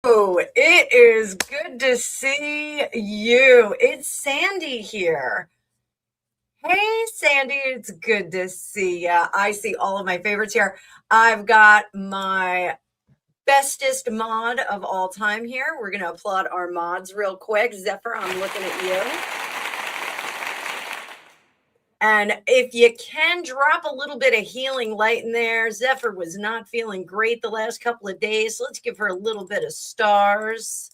Oh, it is good to see you. It's Sandy here. Hey, Sandy, it's good to see ya. I see all of my favorites here. I've got my bestest mod of all time here. We're going to applaud our mods real quick. Zephyr, I'm looking at you. And if you can drop a little bit of healing light in there, Zephyr was not feeling great the last couple of days. So let's give her a little bit of stars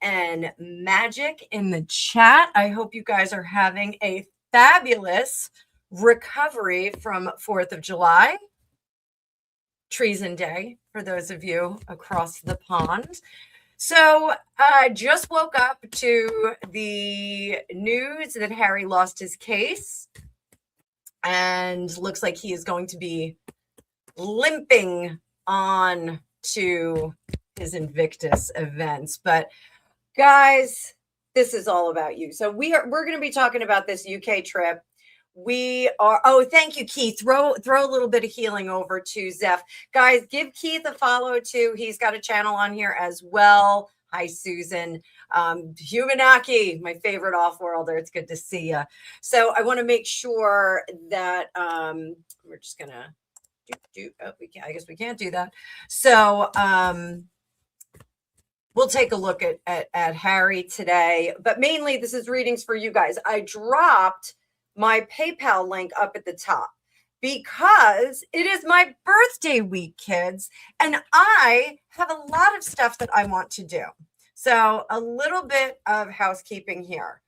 and magic in the chat. I hope you guys are having a fabulous recovery from 4th of July, Treason Day, for those of you across the pond. So I just woke up to the news that Harry lost his case and looks like he is going to be limping on to his Invictus events. But guys, this is all about you. So we're going to be talking about this UK trip. We are, oh, thank you, Keith. Throw a little bit of healing over to Zeph. Guys, give Keith a follow too. He's got a channel on here as well. Hi, Susan. Humanaki, my favorite off-worlder. It's good to see you. So I want to make sure that we're just going to I guess we can't do that. So we'll take a look at Harry today, but mainly this is readings for you guys. I dropped my PayPal link up at the top because it is my birthday week, kids, and I have a lot of stuff that I want to do. So a little bit of housekeeping here.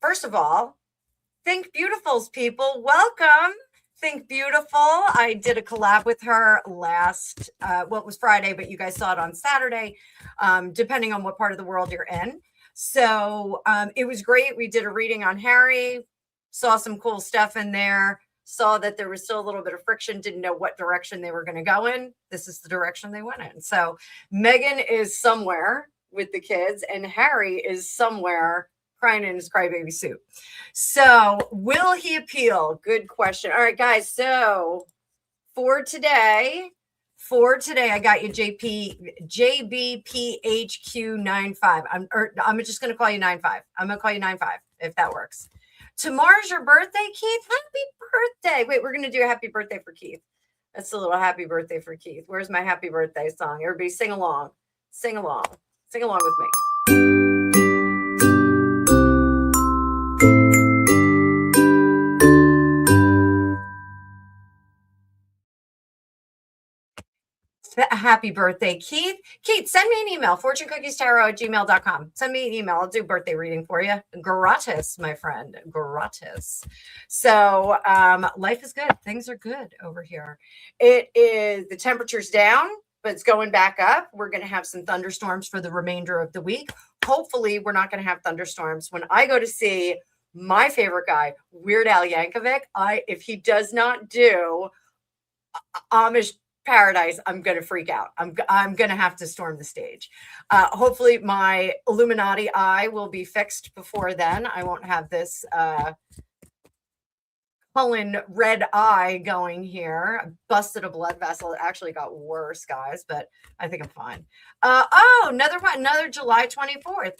First of all, Think Beautifuls, people, welcome. Think Beautiful. I did a collab with her last, it was Friday, but you guys saw it on Saturday, depending on what part of the world you're in. So it was great. We did a reading on Harry, saw some cool stuff in there, saw that there was still a little bit of friction, didn't know what direction they were going to go in. This is the direction they went in. So Megan is somewhere with the kids, and Harry is somewhere crying in his crybaby suit. So will he appeal? Good question. All right, guys. So for today, I got you JBPHQ95. I'm just going to call you 95. I'm going to call you 95 if that works. Tomorrow's your birthday, Keith. Happy birthday. Wait, we're going to do a happy birthday for Keith. That's a little happy birthday for Keith. Where's my happy birthday song? Everybody sing along. Sing along. Sing along with me. Happy birthday, Keith. Keith, send me an email, fortunecookiestarot@gmail.com. Send me an email. I'll do birthday reading for you. Gratis, my friend. Gratis. So life is good. Things are good over here. The temperature's down, but it's going back up. We're going to have some thunderstorms for the remainder of the week. Hopefully, we're not going to have thunderstorms. When I go to see my favorite guy, Weird Al Yankovic, if he does not do Amish Paradise, I'm going to freak out. I'm going to have to storm the stage. Hopefully my Illuminati eye will be fixed before then. I won't have this Cullen red eye going here. I busted a blood vessel. It actually got worse, guys, but I think I'm fine. Another one, another July 24th.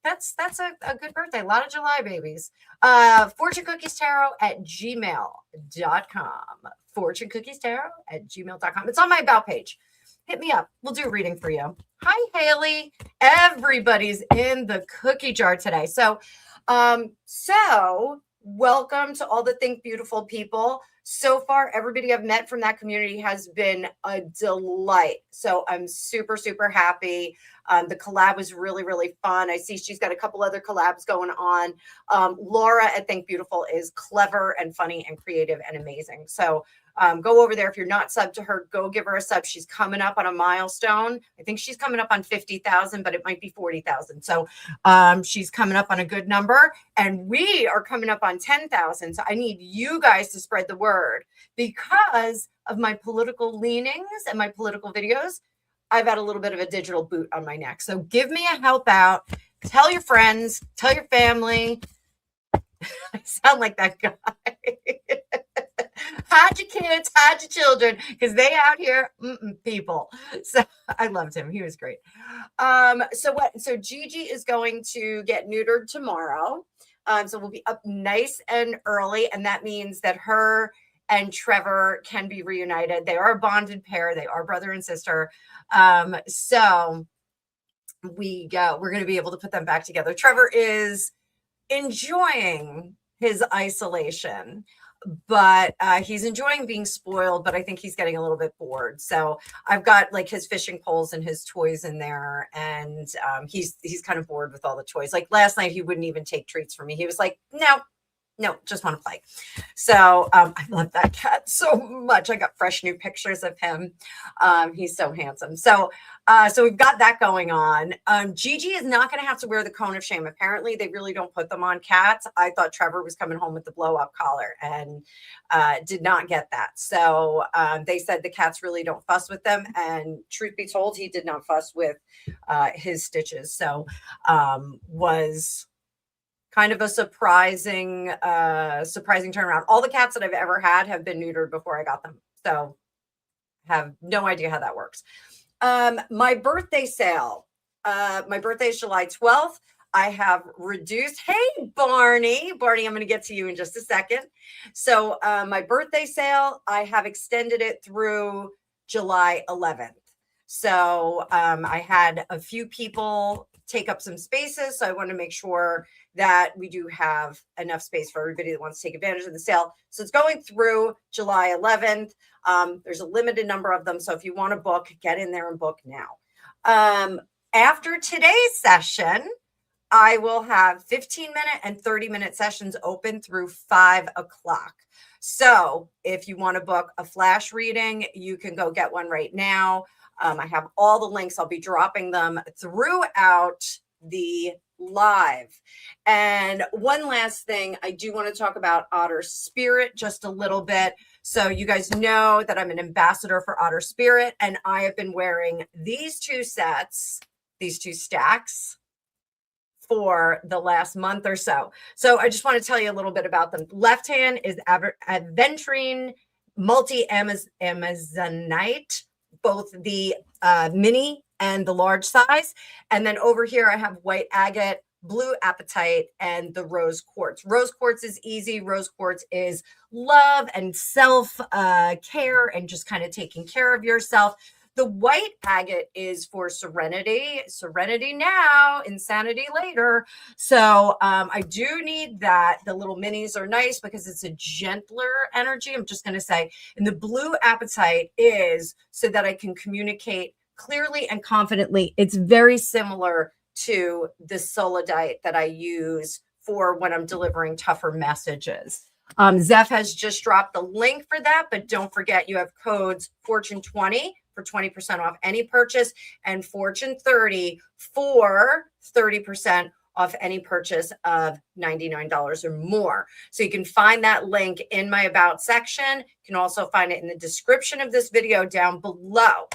That's a good birthday. A lot of July babies. fortunecookiestarot@gmail.com. fortunecookiestarot@gmail.com. It's on my about page. Hit me up. We'll do a reading for you. Hi, Haley. Everybody's in the cookie jar today. So welcome to all the Think Beautiful people. So far, everybody I've met from that community has been a delight. So I'm super, super happy. The collab was really, really fun. I see she's got a couple other collabs going on. Laura at Think Beautiful is clever and funny and creative and amazing. So go over there. If you're not subbed to her, go give her a sub. She's coming up on a milestone. I think she's coming up on 50,000, but it might be 40,000. So she's coming up on a good number, and we are coming up on 10,000. So I need you guys to spread the word because of my political leanings and my political videos. I've had a little bit of a digital boot on my neck. So give me a help out. Tell your friends, tell your family. I sound like that guy. Hide your kids, hide your children, because they out here, people. So I loved him. He was great. So Gigi is going to get neutered tomorrow. So we'll be up nice and early, and that means that her and Trevor can be reunited. They are a bonded pair. They are brother and sister. So we're going to be able to put them back together. Trevor is enjoying his isolation, but he's enjoying being spoiled, but I think he's getting a little bit bored. So I've got like his fishing poles and his toys in there, and he's kind of bored with all the toys. Like last night, he wouldn't even take treats from me. He was like, no, just want to play. So I love that cat so much. I got fresh new pictures of him. He's so handsome. So we've got that going on. Gigi is not going to have to wear the cone of shame. Apparently, they really don't put them on cats. I thought Trevor was coming home with the blow-up collar and did not get that. So they said the cats really don't fuss with them. And truth be told, he did not fuss with his stitches. So was kind of a surprising turnaround. All the cats that I've ever had have been neutered before I got them. So have no idea how that works. My birthday sale. My birthday is July 12th. I have reduced. Hey, Barney. Barney, I'm going to get to you in just a second. So my birthday sale, I have extended it through July 11th. So I had a few people take up some spaces. So I want to make sure that we do have enough space for everybody that wants to take advantage of the sale. So it's going through July 11th. There's a limited number of them. So if you want to book, get in there and book now. After today's session, I will have 15-minute and 30-minute sessions open through 5 o'clock. So if you want to book a flash reading, you can go get one right now. I have all the links. I'll be dropping them throughout the live. And one last thing, I do want to talk about Otter Spirit just a little bit. So you guys know that I'm an ambassador for Otter Spirit, and I have been wearing these two sets, these two stacks, for the last month or so. So I just want to tell you a little bit about them. Left hand is Aventurine Multi-Amazonite, both the mini and the large size. And then over here, I have white agate, blue apatite, and the rose quartz. Rose quartz is easy. Rose quartz is love and self care and just kind of taking care of yourself. The white agate is for serenity now, insanity later. So I do need that. The little minis are nice because it's a gentler energy. I'm just going to say, and the blue apatite is so that I can communicate clearly and confidently. It's very similar to the solidite that I use for when I'm delivering tougher messages. Zeph has just dropped the link for that, but don't forget you have codes Fortune20 for 20% off any purchase and Fortune30 for 30% off any purchase of $99 or more. So you can find that link in my About section. You can also find it in the description of this video down below.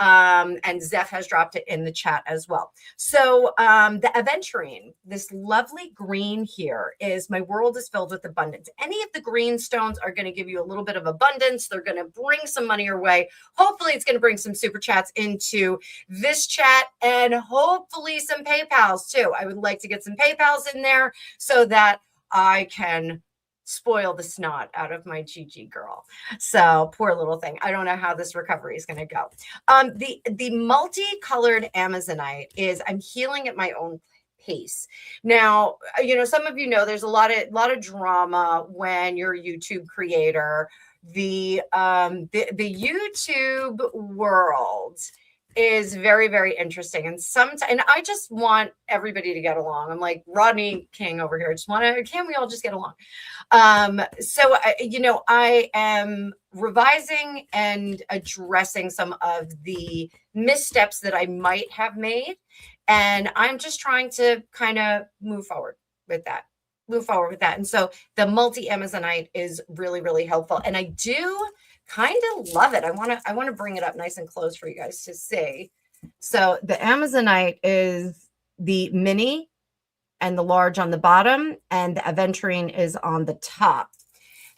And Zeph has dropped it in the chat as well. So the aventurine, this lovely green here, is my world is filled with abundance. Any of the green stones are going to give you a little bit of abundance. They're going to bring some money your way. Hopefully it's going to bring some super chats into this chat and hopefully some PayPals too. I would like to get some PayPals in there so that I can spoil the snot out of my Gigi girl. So poor little thing. I don't know how this recovery is going to go. The multicolored Amazonite is I'm healing at my own pace. Now, you know, some of you know there's a lot of drama when you're a YouTube creator. The YouTube world is very, very interesting. And I just want everybody to get along. I'm like Rodney King over here. Can we all just get along? So, you know, I am revising and addressing some of the missteps that I might have made. And I'm just trying to kind of move forward with that. And so the multi-Amazonite is really, really helpful. And I do kind of love it. I want to bring it up nice and close for you guys to see. So the Amazonite is the mini and the large on the bottom, and the aventurine is on the top.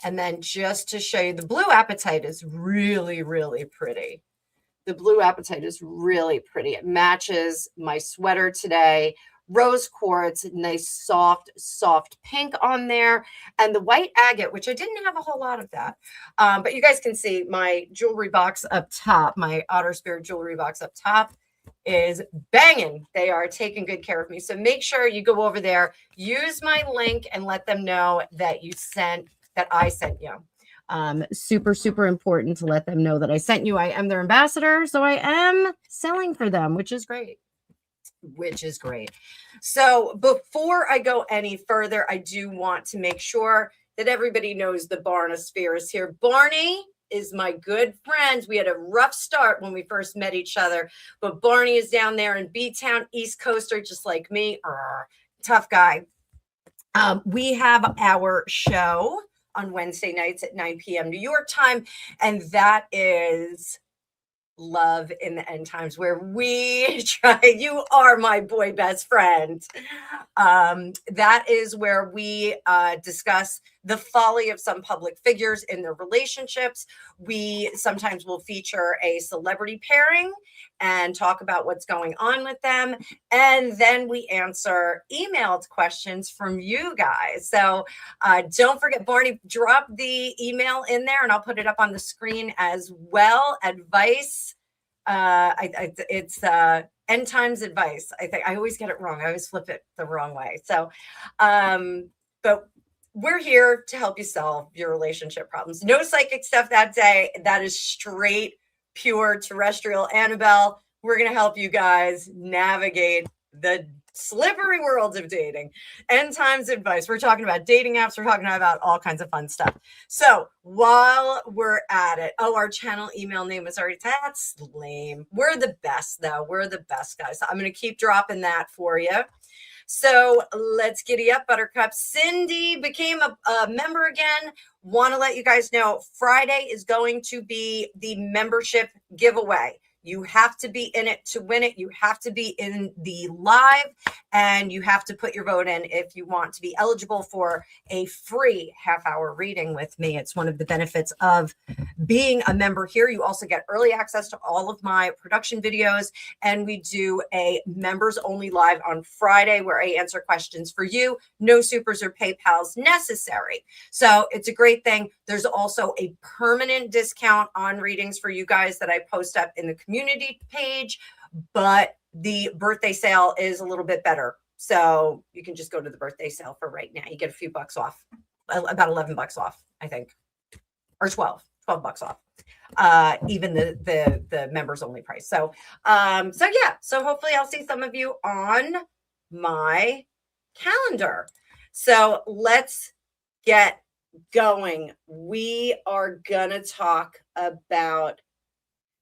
And then just to show you, the blue apatite is really, really pretty. The blue apatite is really pretty. It matches my sweater today. Rose quartz, nice soft pink on there, and the white agate, which I didn't have a whole lot of that, but you guys can see my jewelry box up top, my Otter Spirit jewelry box up top is banging. They are taking good care of me. So make sure you go over there, use my link, and let them know that I sent you. Super, super important to let them know that I sent you. I am their ambassador, so I am selling for them, which is great. So before I go any further, I do want to make sure that everybody knows the Barna Sphere is here. Barney is my good friend. We had a rough start when we first met each other, but Barney is down there in B-Town, East Coaster, just like me. Tough guy. We have our show on Wednesday nights at 9 p.m. New York time, and that is Love in the End Times, where we try. You are my boy best friend. That is where we discuss the folly of some public figures in their relationships. We sometimes will feature a celebrity pairing and talk about what's going on with them. And then we answer emailed questions from you guys. So don't forget, Barney, drop the email in there and I'll put it up on the screen as well. Advice. It's end times advice. I think I always get it wrong. I always flip it the wrong way. So, but we're here to help you solve your relationship problems. No psychic stuff that day. That is straight, pure terrestrial. Annabelle, we're going to help you guys navigate the slippery world of dating. End times advice. We're talking about dating apps. We're talking about all kinds of fun stuff. So while we're at it, our channel email name was already, that's lame. We're the best though. We're the best, guys. So I'm going to keep dropping that for you. So let's giddy up, Buttercup. Cindy became a member again. Want to let you guys know Friday is going to be the membership giveaway. You have to be in it to win it. You have to be in the live and you have to put your vote in if you want to be eligible for a free half-hour reading with me. It's one of the benefits of being a member here. You also get early access to all of my production videos, and we do a members only live on Friday where I answer questions for you. No supers or PayPals necessary. So it's a great thing. There's also a permanent discount on readings for you guys that I post up in the community page, but the birthday sale is a little bit better. So you can just go to the birthday sale for right now. You get a few bucks off, about 11 bucks off, I think, or 12 bucks off, even the members only price. So yeah, so hopefully I'll see some of you on my calendar. So let's get going. We are gonna talk about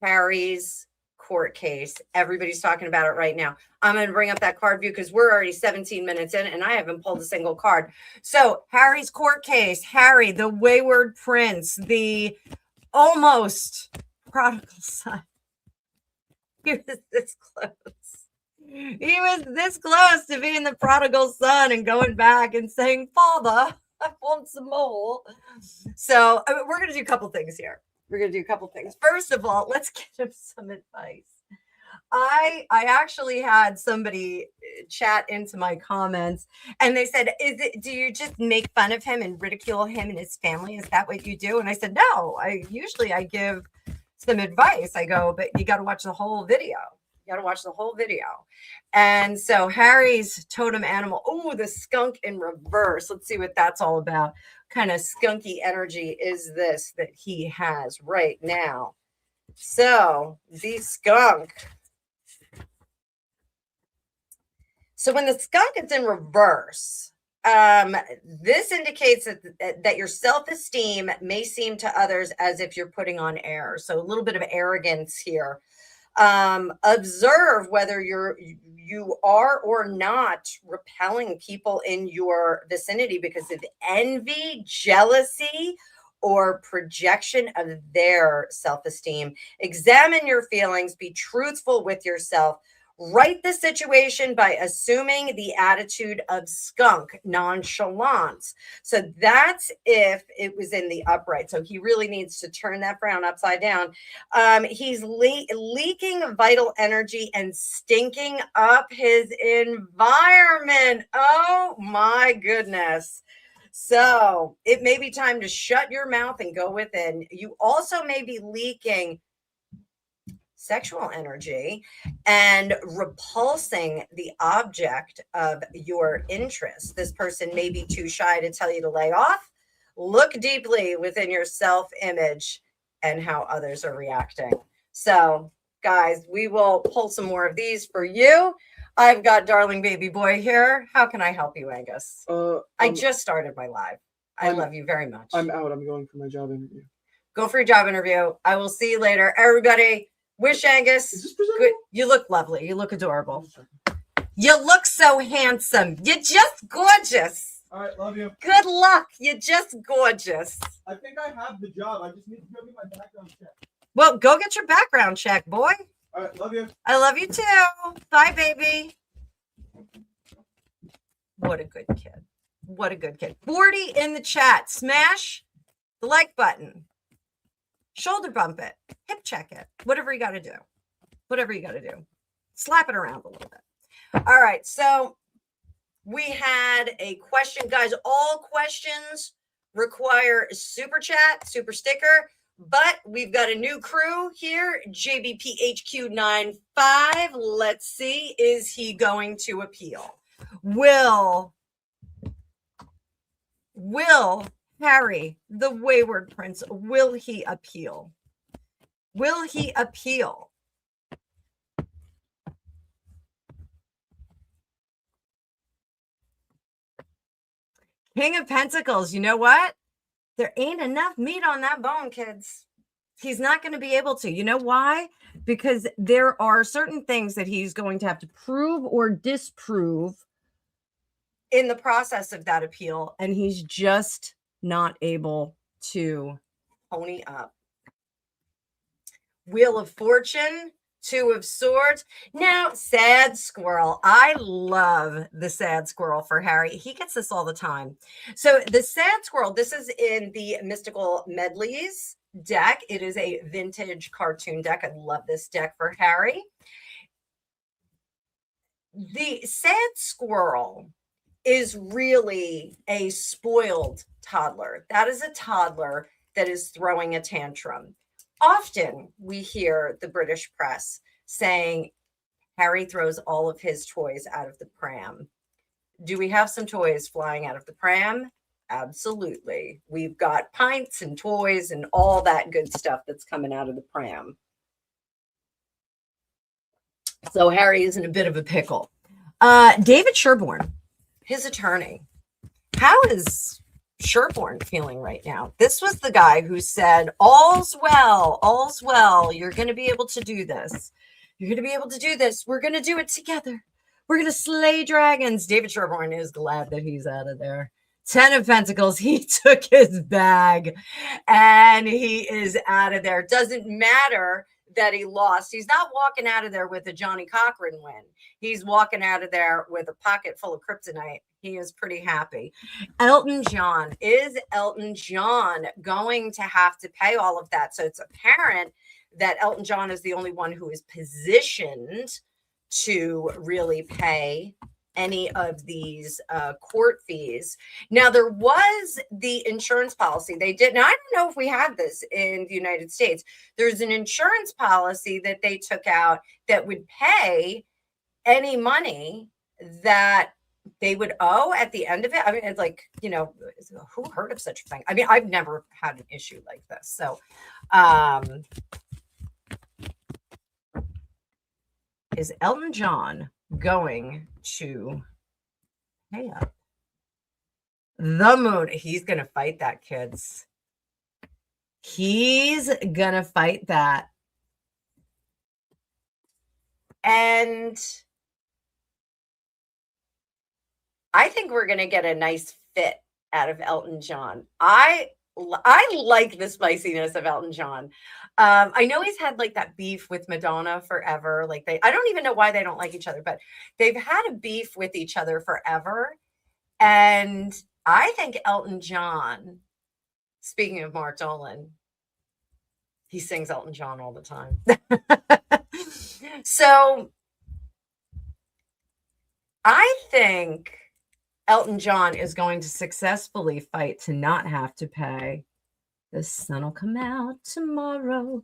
Harry's court case. Everybody's talking about it right now. I'm going to bring up that card view because we're already 17 minutes in and I haven't pulled a single card. So Harry's court case, Harry, the wayward prince, the almost prodigal son. He was this close. He was this close to being the prodigal son and going back and saying, Father, I want some more. So we're going to do a couple things here. We're going to do a couple things. First of all, let's get him some advice. I actually had somebody chat into my comments and they said, do you just make fun of him and ridicule him and his family? Is that what you do? And I said, no, I give some advice. I go, but you got to watch the whole video. You got to watch the whole video. And so Harry's totem animal, oh, the skunk in reverse. Let's see what that's all about. What kind of skunky energy is this that he has right now? So the skunk. So when the skunk is in reverse, this indicates that your self-esteem may seem to others as if you're putting on air. So a little bit of arrogance here. Observe whether you are or not repelling people in your vicinity because of envy, jealousy, or projection of their self-esteem. Examine your feelings, be truthful with yourself. Write the situation by assuming the attitude of skunk, nonchalance. So that's if it was in the upright. So he really needs to turn that frown upside down. He's leaking vital energy and stinking up his environment. Oh my goodness. So it may be time to shut your mouth and go within. You also may be leaking sexual energy and repulsing the object of your interest. This person may be too shy to tell you to lay off. Look deeply within your self-image and how others are reacting. So, guys, we will pull some more of these for you. I've got darling baby boy here. How can I help you, Angus? I just started my live. I love you very much. I'm out. I'm going for my job interview. Go for your job interview. I will see you later. Everybody, wish Angus good. You look lovely. You look adorable. You look so handsome. You're just gorgeous. All right, love you. Good luck. You're just gorgeous. I think I have the job. I just need to go get my background check. Well, go get your background check, boy. All right, love you. I love you too. Bye, baby. What a good kid. What a good kid. 40 in the chat. Smash the like button. Shoulder bump it. Hip check it. Whatever you got to do. Whatever you got to do. Slap it around a little bit. All right. So we had a question. Guys, all questions require a super chat, super sticker. But we've got a new crew here, JBPHQ95. Let's see, is he going to appeal? Will Harry, the wayward prince, will he appeal? Will he appeal? King of Pentacles, you know what? There ain't enough meat on that bone, kids. He's not going to be able to. You know why? Because there are certain things that he's going to have to prove or disprove in the process of that appeal, and he's just not able to pony up. Wheel of Fortune, Two of Swords. Now, sad squirrel. I love the sad squirrel for Harry. He gets this all the time. So the sad squirrel, this is in the Mystical Medleys deck. It is a vintage cartoon deck. I love this deck for Harry. The sad squirrel is really a spoiled toddler. That is a toddler that is throwing a tantrum. Often we hear the British press saying Harry throws all of his toys out of the pram. Do we have some toys flying out of the pram? Absolutely. We've got pints and toys and all that good stuff that's coming out of the pram. So Harry is in a bit of a pickle. David Sherborne, his attorney. How is Sherborne feeling right now? This was the guy who said, all's well, you're going to be able to do this. You're going to be able to do this. We're going to do it together. We're going to slay dragons. David Sherborne is glad that he's out of there. 10 of Pentacles, he took his bag and he is out of there. Doesn't matter that he lost. He's not walking out of there with a Johnny Cochran win. He's walking out of there with a pocket full of kryptonite. He is pretty happy. Elton John. Is Elton John going to have to pay all of that? So it's apparent that Elton John is the only one who is positioned to really pay any of these court fees. Now, there was the insurance policy. They did. Now, I don't know if we have this in the United States. There's an insurance policy that they took out that would pay any money that they would owe at the end of it. I mean, it's like, you know, who heard of such a thing? I mean, I've never had an issue like this. So, is Elton John going to pay up? The moon. He's going to fight that, kids. He's going to fight that. And I think we're going to get a nice fit out of Elton John. I like the spiciness of Elton John. I know he's had like that beef with Madonna forever. Like I don't even know why they don't like each other, but they've had a beef with each other forever. And I think Elton John, speaking of Mark Dolan, he sings Elton John all the time. So I think Elton John is going to successfully fight to not have to pay. The sun will come out tomorrow.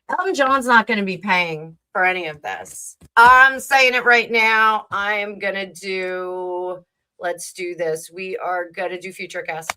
Elton John's not going to be paying for any of this. I'm saying it right now. I am going to do, let's do this. We are going to do Futurecast.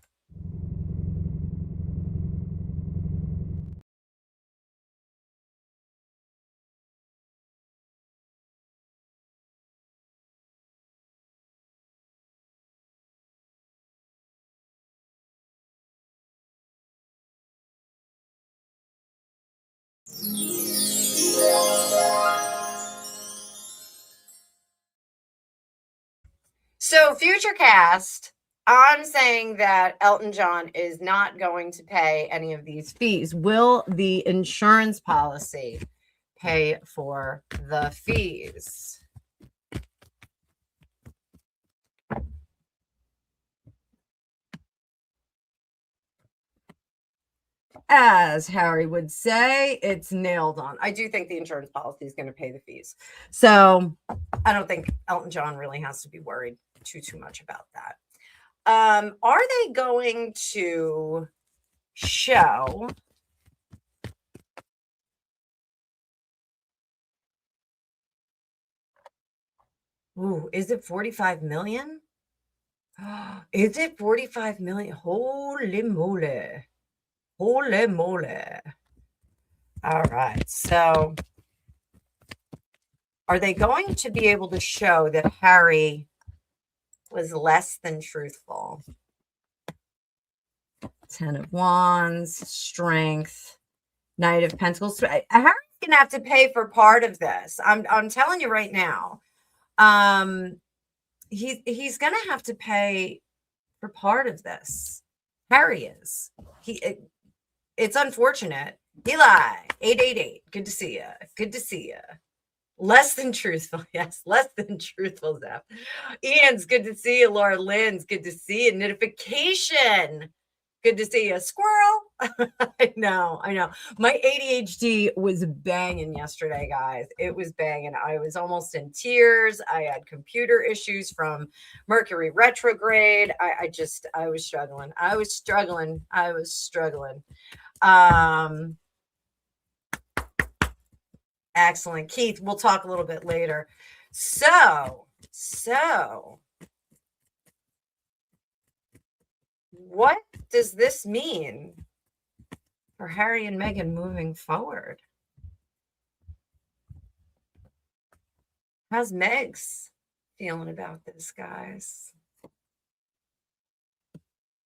So Futurecast, I'm saying that Elton John is not going to pay any of these fees. Will the insurance policy pay for the fees? as Harry would say, it's nailed on. I do think the insurance policy is going to pay the fees. So I don't think Elton John really has to be worried too much about that. Are they going to show is it 45 million? Is it 45 million? Holy moly. Holy moly. All right. So are they going to be able to show that Harry was less than truthful? 10 of Wands, Strength, Knight of Pentacles. Harry's gonna have to pay for part of this. I'm telling you right now. He's gonna have to pay for part of this. Harry is. It's unfortunate. Eli, 888. Good to see you. Good to see you. Less than truthful. Yes, less than truthful, Zeph. Ian's good to see you. Laura Lynn's good to see you. Notification. Good to see you. Squirrel. I know. My ADHD was banging yesterday, guys. It was banging. I was almost in tears. I had computer issues from Mercury retrograde. I was struggling. Excellent. Keith, we'll talk a little bit later. So what does this mean for Harry and Meghan moving forward? How's Megs feeling about this, guys?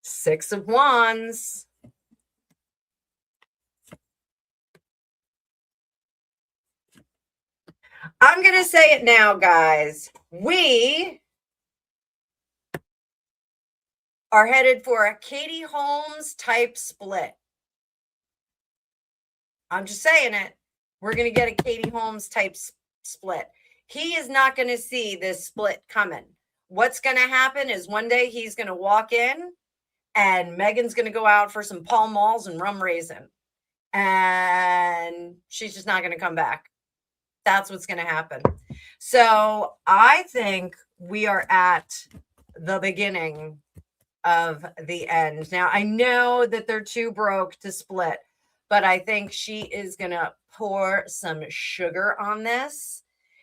6 of Wands. I'm going to say it now, guys. We are headed for a Katie Holmes type split. I'm just saying it. We're going to get a Katie Holmes type split. He is not going to see this split coming. What's going to happen is one day he's going to walk in and Meghan's going to go out for some Pall Malls and rum raisin. And she's just not going to come back. That's what's going to happen. So I think we are at the beginning of the end. Now, I know that they're too broke to split, but I think she is going to pour some sugar on this.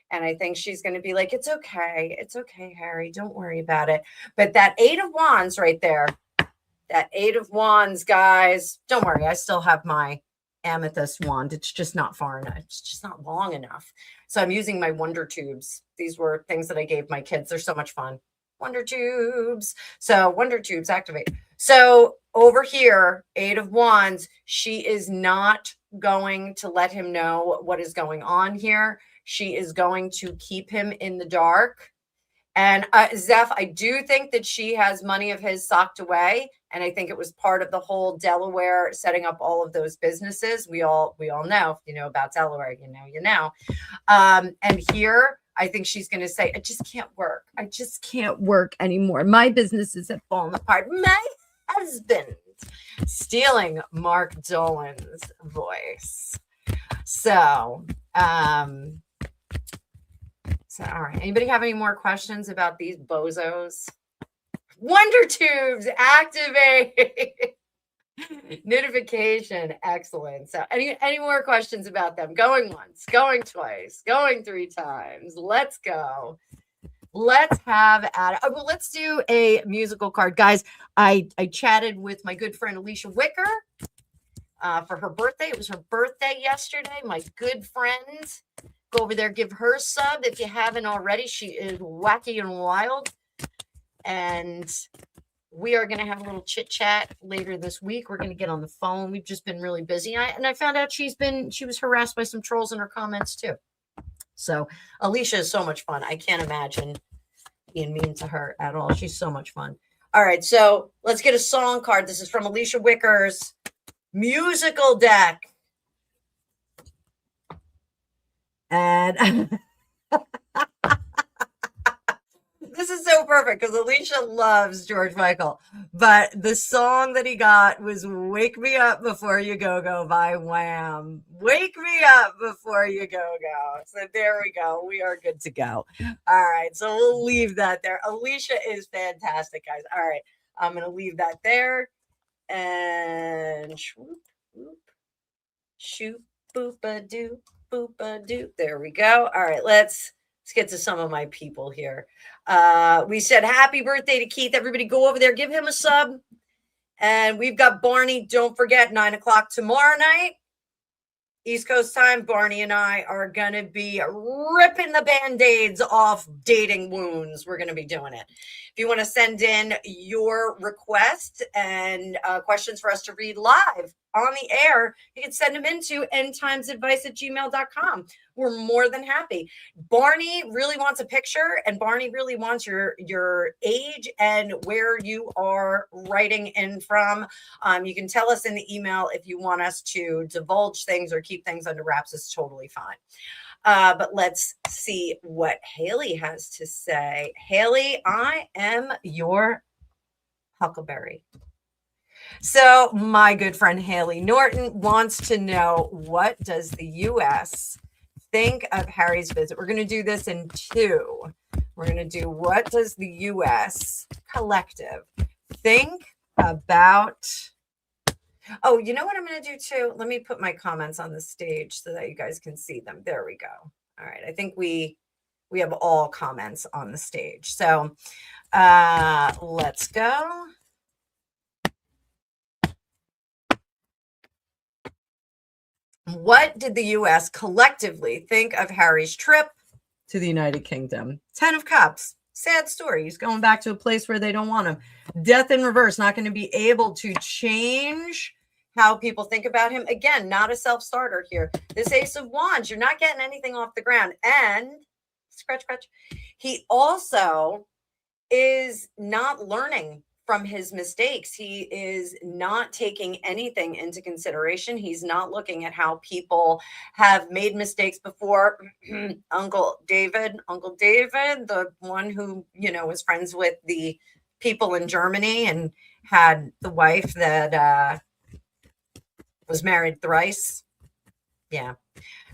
And I think she's going to be like, it's okay. It's okay, Harry. Don't worry about it. But that 8 of Wands right there, that 8 of Wands, guys, don't worry. I still have my amethyst wand. It's just not far enough. It's just not long enough. So I'm using my Wonder Tubes. These were things that I gave my kids. They're so much fun. Wonder Tubes. So Wonder Tubes activate. So over here, 8 of Wands, she is not going to let him know what is going on here. She is going to keep him in the dark. And Zeph, I do think that she has money of his socked away. And I think it was part of the whole Delaware setting up all of those businesses. We all know, if you know about Delaware, you know. And here, I think she's going to say, I just can't work. I just can't work anymore. My businesses have fallen apart. My husband stealing Mark Dolan's voice. So, all right. Anybody have any more questions about these bozos? Wonder Tubes activate. Notification. Excellent. So any more questions about them? Going once, going twice, going 3 times. Let's go. Let's have at it. Oh, well, let's do a musical card. Guys, I chatted with my good friend Alicia Wicker for her birthday. It was her birthday yesterday. My good friend. Go over there, give her a sub if you haven't already. She is wacky and wild. And we are going to have a little chit chat later this week. We're going to get on the phone. We've just been really busy. And I found out she was harassed by some trolls in her comments too. So Alicia is so much fun. I can't imagine being mean to her at all. She's so much fun. All right. So let's get a song card. This is from Alicia Wicker's musical deck. And This is so perfect because Alicia loves George Michael, but the song that he got was "Wake Me Up Before You Go Go" by Wham. Wake me up before you go go. So there we go. We are good to go. All right, so we'll leave that there. Alicia is fantastic, guys. All right, I'm gonna leave that there and shoop, boop, shoop, boopa doo, boopa doo. There we go. All right, let's get to some of my people here. We said happy birthday to Keith. Everybody go over there, give him a sub. And we've got Barney. Don't forget, 9 o'clock tomorrow night, East Coast time. Barney and I are going to be ripping the Band-Aids off dating wounds. We're going to be doing it. If you want to send in your request and questions for us to read live on the air, you can send them into endtimesadvice@gmail.com. We're more than happy. Barney really wants a picture, and Barney really wants your age and where you are writing in from. You can tell us in the email if you want us to divulge things or keep things under wraps. It's totally fine. But let's see what Haley has to say. Haley, I am your huckleberry. So my good friend Haley Norton wants to know, what does the U.S. think of Harry's visit? We're going to do this in two. We're going to do, what does the U.S. collective think about... Oh, you know what I'm going to do too? Let me put my comments on the stage so that you guys can see them. There we go. All right. I think we have all comments on the stage. So let's go. What did the U.S. collectively think of Harry's trip to the United Kingdom? 10 of Cups. Sad story. He's going back to a place where they don't want him. Death in reverse. Not going to be able to change how people think about him. Again, not a self-starter here. This Ace of Wands, you're not getting anything off the ground. And scratch, scratch. He also is not learning from his mistakes. He is not taking anything into consideration. He's not looking at how people have made mistakes before. Uncle David, the one who, was friends with the people in Germany and had the wife that was married thrice. Yeah.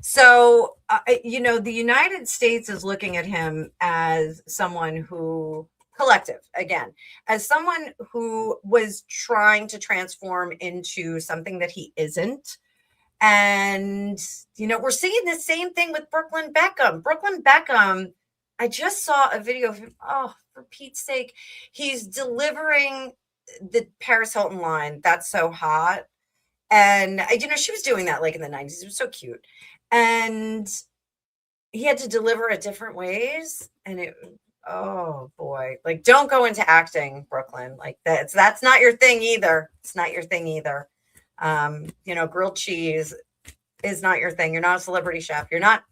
So, the United States is looking at him as someone who, collective, again, as someone who was trying to transform into something that he isn't. And, we're seeing the same thing with Brooklyn Beckham. Brooklyn Beckham, I just saw a video of him. Oh, for Pete's sake, he's delivering the Paris Hilton line. That's so hot. And, she was doing that like in the 90s. It was so cute. And he had to deliver it different ways. And oh boy, like, don't go into acting, Brooklyn. Like that's not your thing either. It's not your thing either. Grilled cheese is not your thing. You're not a celebrity chef. You're not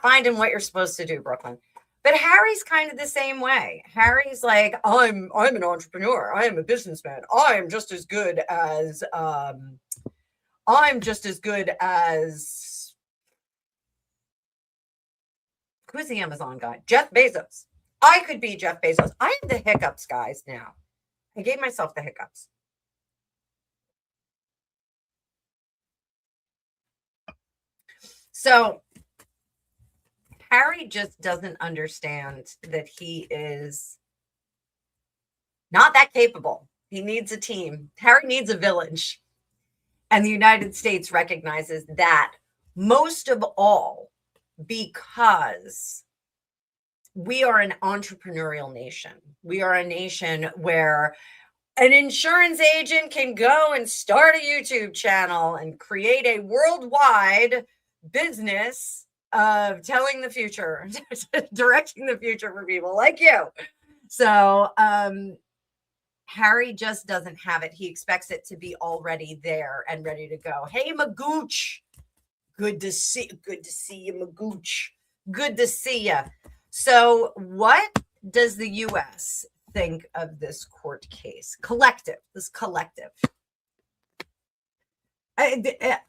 finding what you're supposed to do, Brooklyn. But Harry's kind of the same way. Harry's like, I'm an entrepreneur. I am a businessman. I'm just as good as who's the Amazon guy? Jeff Bezos. I could be Jeff Bezos. I have the hiccups, guys, now. I gave myself the hiccups. So Harry just doesn't understand that he is not that capable. He needs a team. Harry needs a village. And the United States recognizes that most of all because we are an entrepreneurial nation. We are a nation where an insurance agent can go and start a YouTube channel and create a worldwide business of telling the future, directing the future for people like you. So Harry just doesn't have it. He expects it to be already there and ready to go. Hey, Magooch. Good to see you, Magooch. Good to see you. So what does the U.S. think of this court case? This collective.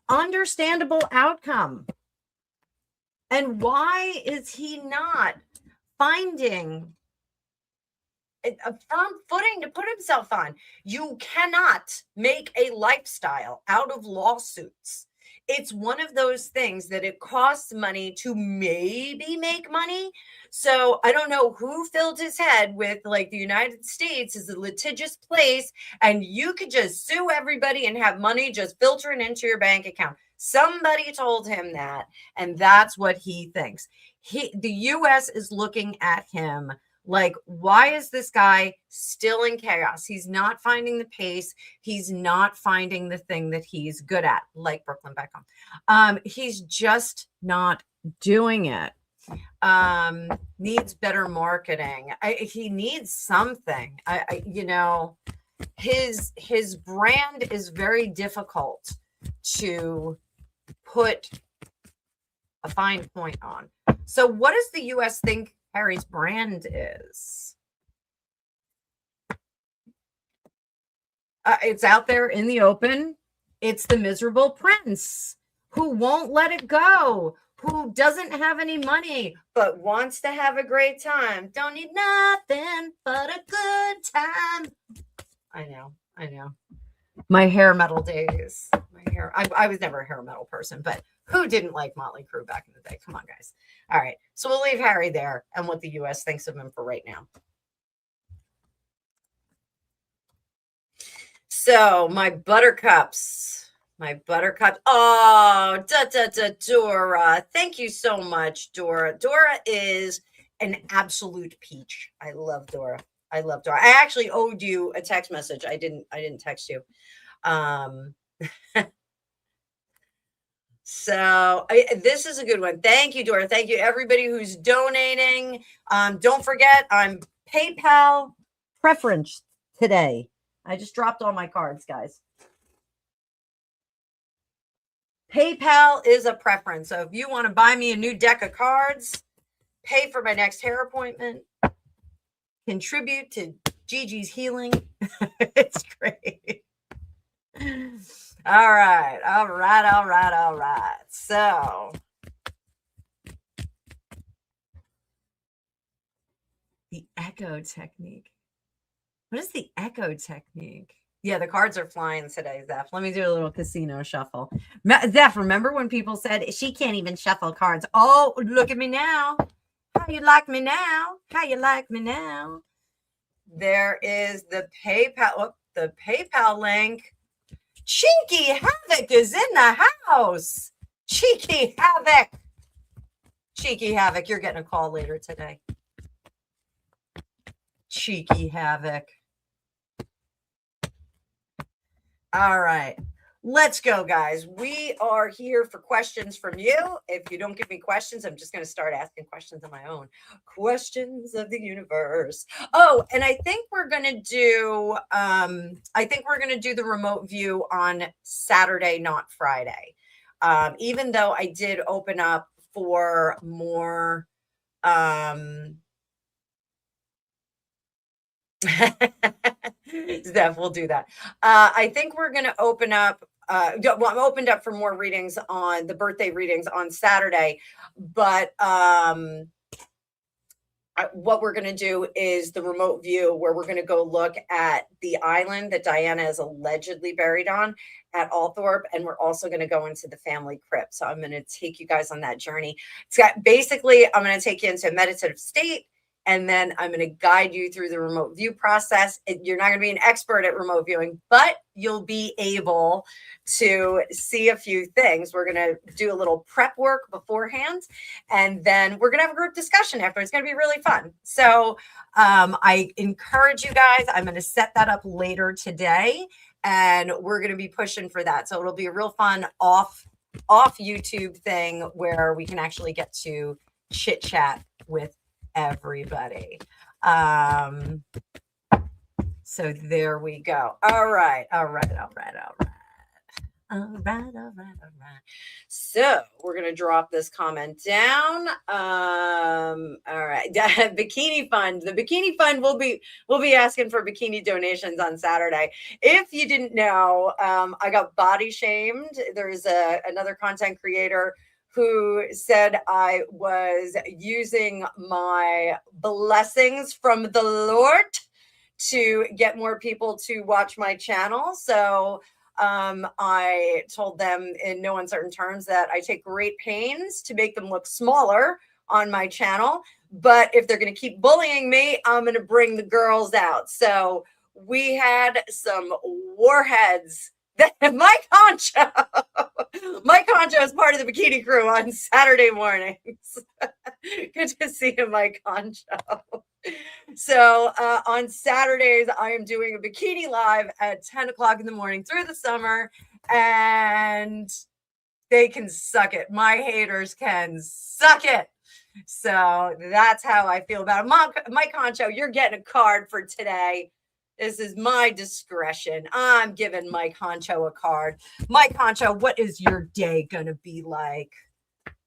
Understandable outcome. And why is he not finding a firm footing to put himself on. You cannot make a lifestyle out of lawsuits. It's one of those things that it costs money to maybe make money. So I don't know who filled his head with like the United States is a litigious place and you could just sue everybody and have money just filtering into your bank account. Somebody told him that, and that's what he thinks. The US is looking at him like, why is this guy still in chaos? He's not finding the pace. He's not finding the thing that he's good at, like Brooklyn Beckham. He's just not doing it. Needs better marketing. He needs something. His brand is very difficult to put a fine point on. So what does the US think Harry's brand is? It's out there in the open. It's the miserable prince who won't let it go, who doesn't have any money, but wants to have a great time. Don't need nothing but a good time. I know. My hair metal days. I was never a hair metal person, but who didn't like Motley Crue back in the day? Come on, guys. All right. So we'll leave Harry there and what the US thinks of him for right now. So my buttercups. Oh, Dora. Thank you so much, Dora. Dora is an absolute peach. I love Dora. I actually owed you a text message. I didn't text you. So this is a good one. Thank you, Dora. Thank you, everybody who's donating. Don't forget, I'm PayPal preference today. I just dropped all my cards, guys. PayPal is a preference. So if you want to buy me a new deck of cards, pay for my next hair appointment, contribute to Gigi's healing. It's great. All right. So the echo technique. What is the echo technique? Yeah, the cards are flying today, Zeph. Let me do a little casino shuffle. Zeph, remember when people said she can't even shuffle cards? Oh, look at me now. How you like me now? There is the PayPal link. Cheeky Havoc is in the house. Cheeky Havoc, you're getting a call later today. Cheeky Havoc. All right. Let's go, guys. We are here for questions from you. If you don't give me questions, I'm just going to start asking questions of my own. Questions of the universe. Oh, and I think we're going to do the remote view on Saturday, not Friday. Even though I did open up for more Steph, we'll do that. I think we're going to open up. I'm opened up for more readings on the birthday readings on Saturday, but what we're going to do is the remote view where we're going to go look at the island that Diana is allegedly buried on at Althorpe, and we're also going to go into the family crypt. So I'm going to take you guys on that journey. Basically, I'm going to take you into a meditative state. And then I'm going to guide you through the remote view process. You're not going to be an expert at remote viewing, but you'll be able to see a few things. We're going to do a little prep work beforehand, and then we're going to have a group discussion after. It's going to be really fun. So I encourage you guys. I'm going to set that up later today, and we're going to be pushing for that. So it'll be a real fun off YouTube thing where we can actually get to chit chat with everybody. So there we go. All right. So we're going to drop this comment down. All right. Bikini Fund. The Bikini Fund will be asking for bikini donations on Saturday. If you didn't know, I got body shamed. There's another content creator who said I was using my blessings from the Lord to get more people to watch my channel. So I told them in no uncertain terms that I take great pains to make them look smaller on my channel. But if they're going to keep bullying me, I'm going to bring the girls out. So we had some warheads. Mike Concho is part of the bikini crew on Saturday mornings. Good to see you, Mike Concho. So on Saturdays, I am doing a bikini live at 10 o'clock in the morning through the summer, and they can suck it. My haters can suck it. So that's how I feel about it. Mike Concho, you're getting a card for today. This is my discretion. I'm giving Mike Concho a card. Mike Concho, what is your day going to be like?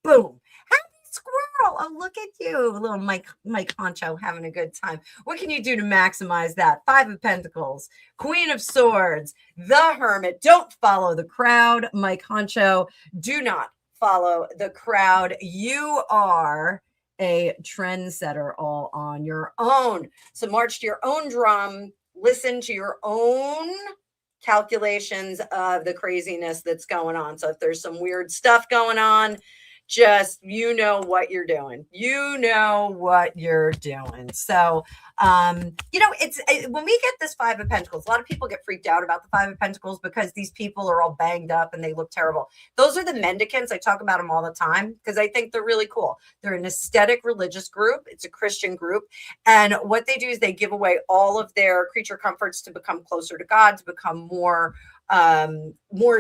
Boom. Happy squirrel. Oh, look at you. Little Mike Concho having a good time. What can you do to maximize that? 5 of Pentacles, Queen of Swords, the Hermit. Don't follow the crowd. Mike Concho, do not follow the crowd. You are a trendsetter all on your own. So march to your own drum. Listen to your own calculations of the craziness that's going on. So if there's some weird stuff going on, just what you're doing. So it's when we get this 5 of Pentacles, a lot of people get freaked out about the 5 of Pentacles because these people are all banged up and they look terrible. Those are the mendicants. I talk about them all the time because I think they're really cool. They're an aesthetic religious group. It's a Christian group, and what they do is they give away all of their creature comforts to become closer to God, to become more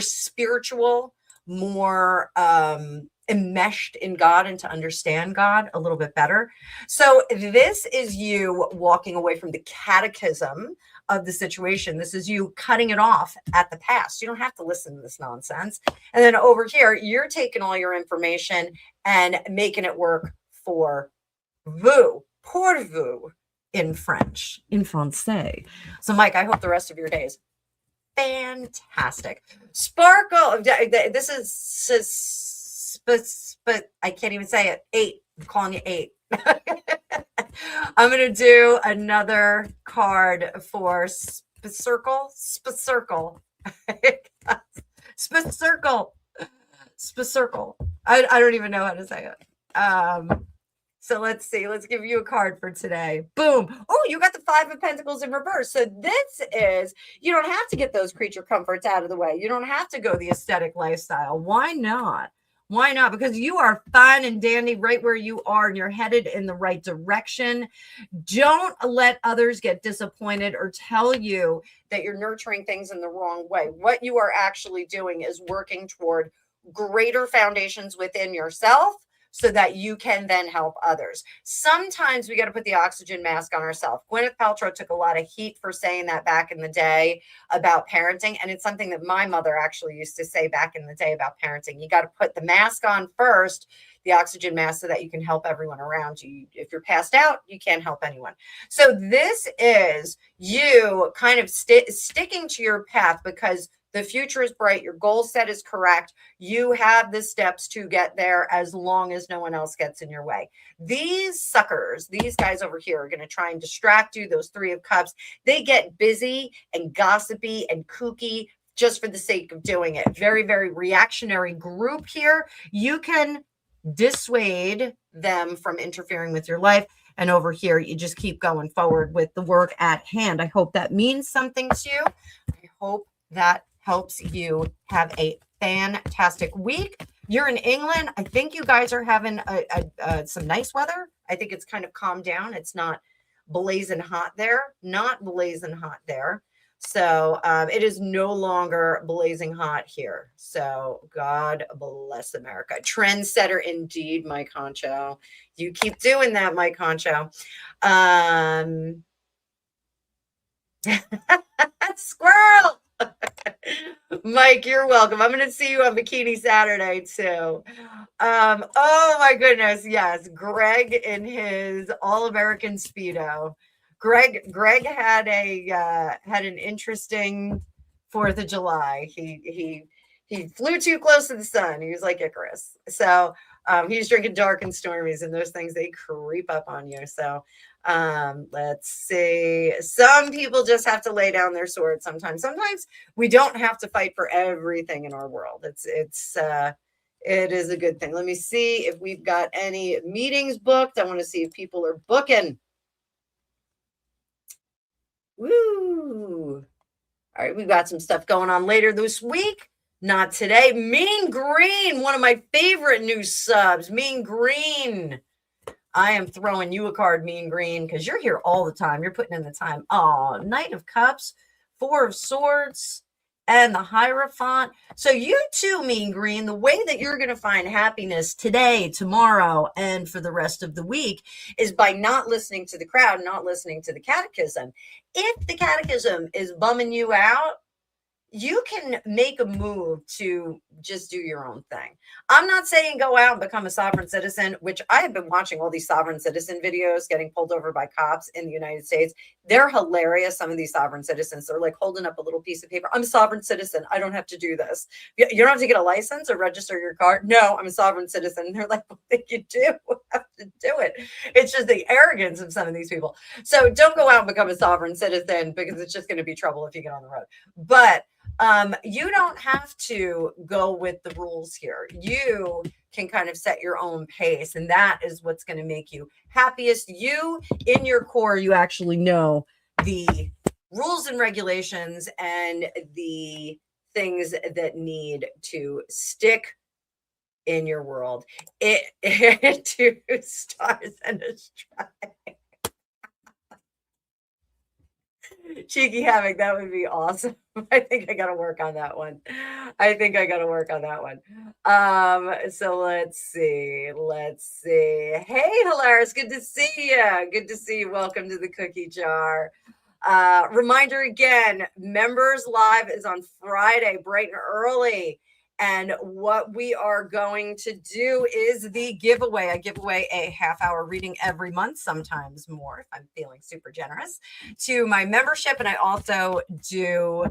spiritual, more enmeshed in God, and to understand God a little bit better. So this is you walking away from the catechism of the situation. This is you cutting it off at the past. You don't have to listen to this nonsense. And then over here, you're taking all your information and making it work for vous, pour vous in French, in français. So Mike, I hope the rest of your day is fantastic. Sparkle. This is but I can't even say it. 8. I'm calling you 8. I'm going to do another card for Spacircle. I don't even know how to say it. So let's see. Let's give you a card for today. Boom. Oh, you got the 5 of Pentacles in reverse. So this is, you don't have to get those creature comforts out of the way. You don't have to go the aesthetic lifestyle. Why not? Why not? Because you are fine and dandy right where you are, and you're headed in the right direction. Don't let others get disappointed or tell you that you're nurturing things in the wrong way. What you are actually doing is working toward greater foundations within yourself, so that you can then help others. Sometimes we got to put the oxygen mask on ourselves. Gwyneth Paltrow took a lot of heat for saying that back in the day about parenting. And it's something that my mother actually used to say back in the day about parenting. You got to put the mask on first, the oxygen mask, so that you can help everyone around you. If you're passed out, you can't help anyone. So this is you kind of sticking to your path, because the future is bright. Your goal set is correct. You have the steps to get there, as long as no one else gets in your way. These suckers, these guys over here, are going to try and distract you. Those 3 of Cups, they get busy and gossipy and kooky just for the sake of doing it. Very, very reactionary group here. You can dissuade them from interfering with your life. And over here, you just keep going forward with the work at hand. I hope that means something to you. I hope that helps you have a fantastic week. You're in England. I think you guys are having some nice weather. I think it's kind of calmed down. It's not blazing hot there. So it is no longer blazing hot here. So God bless America. Trendsetter indeed, Mike Concho. You keep doing that, Mike Concho. Squirrel. Mike, you're welcome. I'm going to see you on Bikini Saturday too. Oh my goodness. Yes. Greg in his All-American Speedo. Greg had an interesting 4th of July. He He flew too close to the sun. He was like Icarus. So he's drinking dark and stormies, and those things, they creep up on you. So let's see. Some people just have to lay down their sword sometimes. Sometimes we don't have to fight for everything in our world. It is a good thing. Let me see if we've got any meetings booked. I want to see if people are booking. Woo. All right, we've got some stuff going on later this week. Not today. Mean Green, one of my favorite new subs. Mean Green. I am throwing you a card, Mean Green, because you're here all the time. You're putting in the time. Oh, Knight of Cups, Four of Swords, and the Hierophant. So you too, Mean Green, the way that you're going to find happiness today, tomorrow, and for the rest of the week is by not listening to the crowd, not listening to the catechism. If the catechism is bumming you out, you can make a move to just do your own thing. I'm not saying go out and become a sovereign citizen, which I have been watching all these sovereign citizen videos getting pulled over by cops in the United States. They're hilarious. Some of these sovereign citizens, they're like holding up a little piece of paper. I'm a sovereign citizen. I don't have to do this. You don't have to get a license or register your car. No, I'm a sovereign citizen. And they're like, well, you do have to do it. It's just the arrogance of some of these people. So don't go out and become a sovereign citizen, because it's just going to be trouble if you get on the road. But you don't have to go with the rules here. You can kind of set your own pace, and that is what's going to make you happiest. You, in your core, you actually know the rules and regulations and the things that need to stick in your world. It 2 stars and a strike. Cheeky Havoc, that would be awesome. I think I got to work on that one. So let's see. Hey, Hilaris, good to see you. Welcome to the cookie jar. Reminder again, members live is on Friday, bright and early. And what we are going to do is the giveaway. I give away a half-hour reading every month, sometimes more if I'm feeling super generous, to my membership. And I also do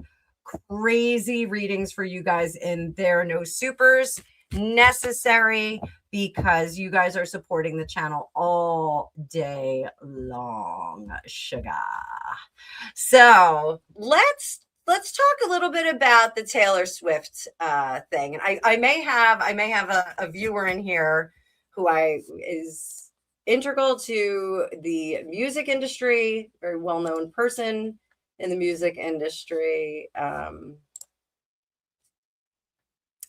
crazy readings for you guys in there. No supers necessary, because you guys are supporting the channel all day long. Sugar. So let's talk a little bit about the Taylor Swift thing. And I may have a viewer in here who is integral to the music industry, very well-known person in the music industry.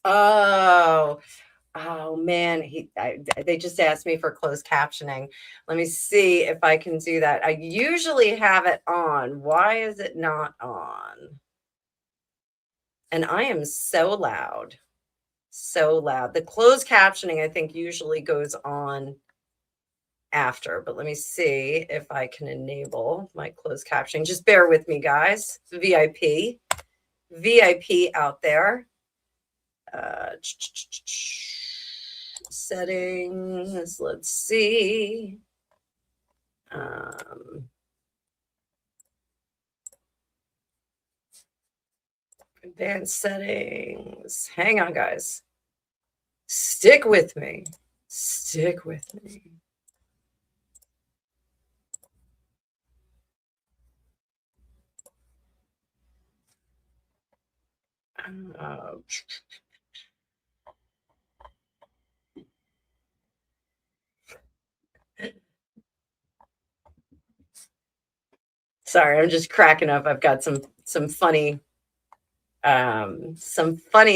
Oh man, they just asked me for closed captioning. Let me see if I can do that. I usually have it on. Why is it not on? And I am so loud. The closed captioning, I think, usually goes on after, but let me see if I can enable my closed captioning. Just bear with me, guys. VIP out there. Settings, let's see. Advanced settings. Hang on, guys. Stick with me. Sorry, I'm just cracking up. I've got some funny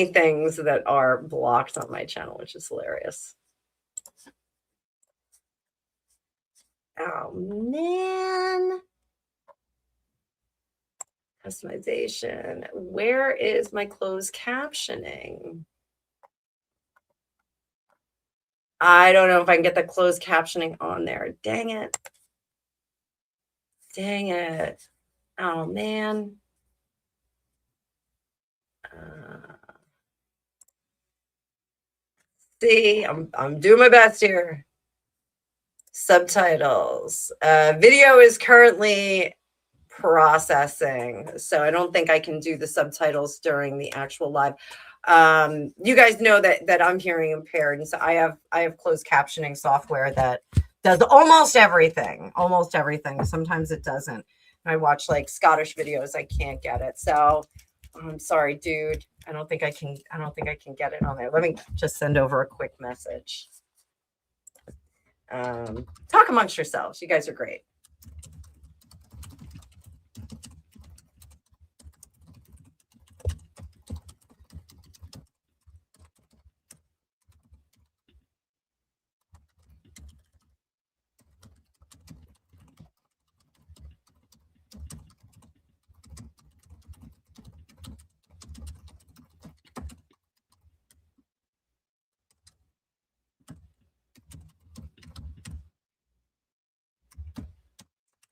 things that are blocked on my channel, which is hilarious. Oh man. Customization. Where is my closed captioning? I don't know if I can get the closed captioning on there. Dang it. Oh man. See, I'm doing my best here. Subtitles. Video is currently processing, so I don't think I can do the subtitles during the actual live. You guys know that I'm hearing impaired, and so I have closed captioning software that does almost everything. Sometimes it doesn't. I watch like Scottish videos. I can't get it. So I'm sorry, dude. I don't think I can get it on there. Let me just send over a quick message. Talk amongst yourselves. You guys are great.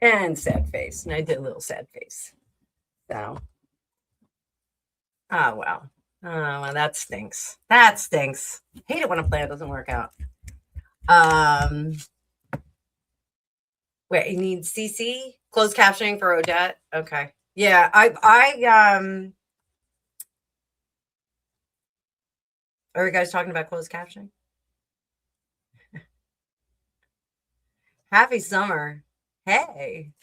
And sad face. And I did a little sad face. So, oh, well. Oh, well, that stinks. That stinks. Hate it when a plan doesn't work out. Wait, you need CC? Closed captioning for Odette? Okay. Yeah, are you guys talking about closed captioning? Happy summer. Hey.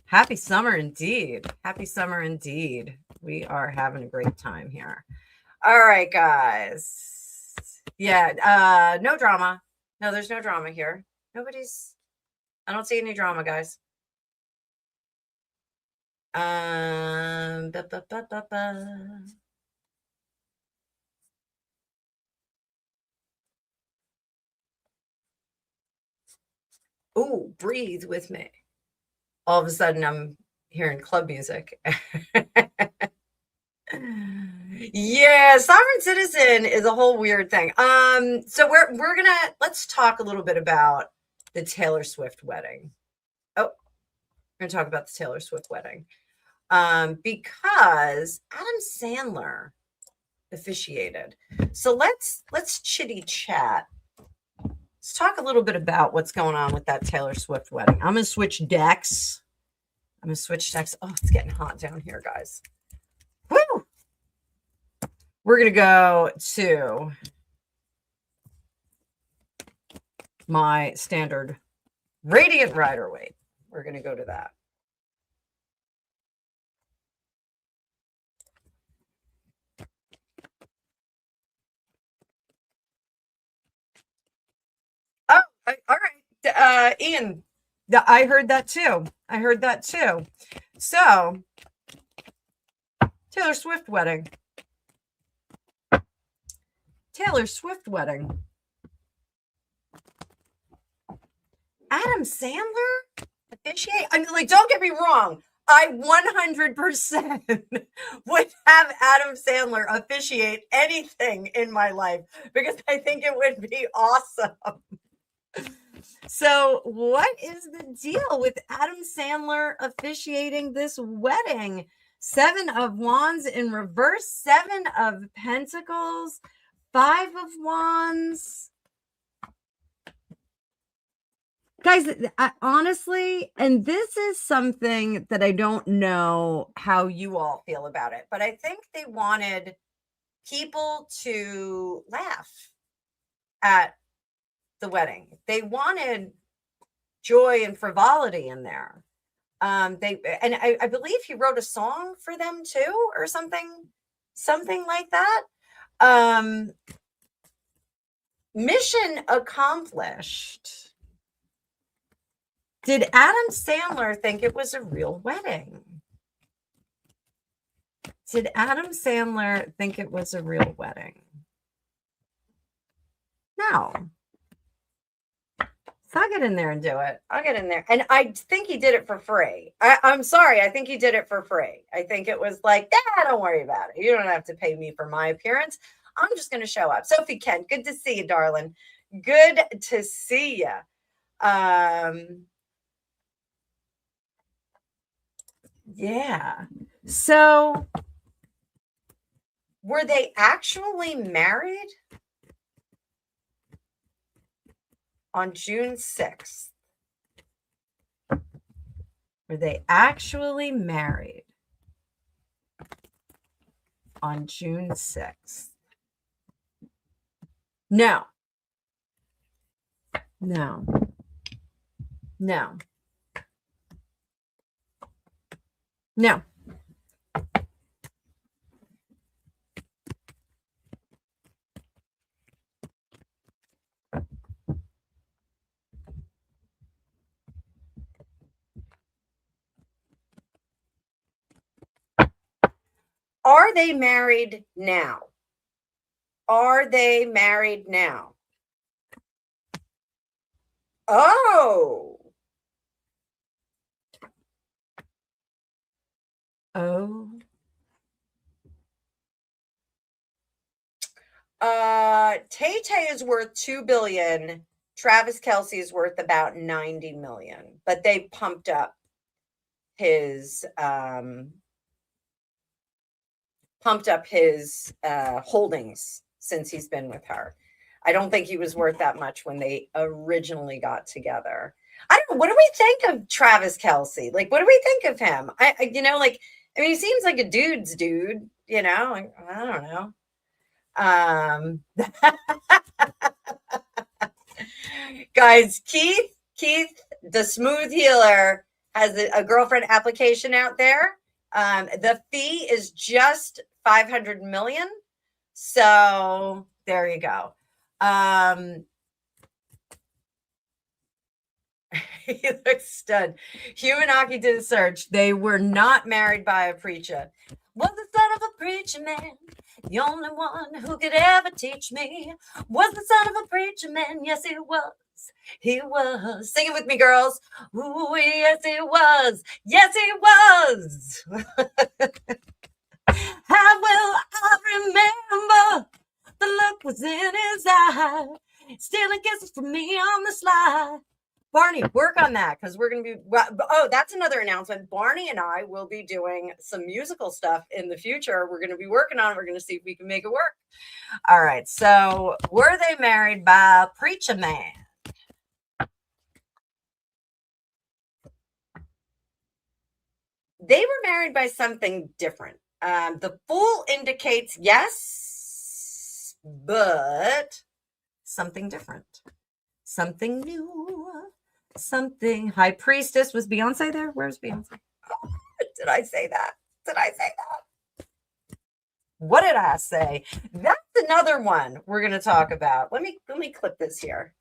Happy summer indeed. Happy summer indeed. We are having a great time here. All right, guys. Yeah, no drama. No, there's no drama here. I don't see any drama, guys. Ba, ba, ba, ba, ba. Ooh, breathe with me. All of a sudden, I'm hearing club music. Yeah, sovereign citizen is a whole weird thing. So let's talk a little bit about the Taylor Swift wedding. Oh, we're gonna talk about the Taylor Swift wedding. Because Adam Sandler officiated. So let's chitty chat. Let's talk a little bit about what's going on with that Taylor Swift wedding. I'm gonna switch decks. Oh, it's getting hot down here, guys. Woo! We're gonna go to my standard Radiant Rider Weight. We're gonna go to that. Oh, all right. Ian, I heard that too. So, Taylor Swift wedding. Adam Sandler officiate? I mean, like, don't get me wrong. I 100% would have Adam Sandler officiate anything in my life because I think it would be awesome. So, what is the deal with Adam Sandler officiating this wedding? 7 of Wands in reverse, 7 of Pentacles, 5 of Wands. Guys, honestly, and this is something that I don't know how you all feel about it, but I think they wanted people to laugh at the wedding. They wanted joy and frivolity in there. I believe he wrote a song for them too, or something like that. Mission accomplished. Did Adam Sandler think it was a real wedding? Did Adam Sandler think it was a real wedding? No. So I'll get in there and do it. I'll get in there. And I think he did it for free. I'm sorry. I think he did it for free. I think it was like, don't worry about it. You don't have to pay me for my appearance. I'm just going to show up. Sophie Kent, good to see you, darling. Good to see you. Yeah. So were they actually married on June 6th? Were they actually married? on June 6th. No. No. No. No. Are they married now? Are they married now? Oh. Oh. Tay Tay is worth $2 billion. Travis Kelce is worth about 90 million, but they pumped up his holdings since he's been with her. I don't think he was worth that much when they originally got together. I don't know. What do we think of Travis Kelce? Like, what do we think of him? I mean, he seems like a dude's dude, I don't know. Guys, Keith, the smooth healer, has a girlfriend application out there. The fee is just 500 million. So there you go. He looks stunned. Human Hockey did a search. They were not married by a preacher. Was the son of a preacher man, the only one who could ever teach me? Was the son of a preacher man? Yes, he was. He was. Sing it with me, girls. Ooh, yes, he was. Yes, he was. How will I remember? The look was in his eye, stealing kisses from me on the sly. Barney, work on that, because we're going to be, that's another announcement. Barney and I will be doing some musical stuff in the future. We're going to be working on it. We're going to see if we can make it work. All right. So, were they married by a preacher man? They were married by something different. The fool indicates yes, but something different. Something new. Something. High Priestess. Was Beyonce there? Where's Beyonce? Oh, did I say that? What did I say? That's another one we're going to talk about. Let me clip this here.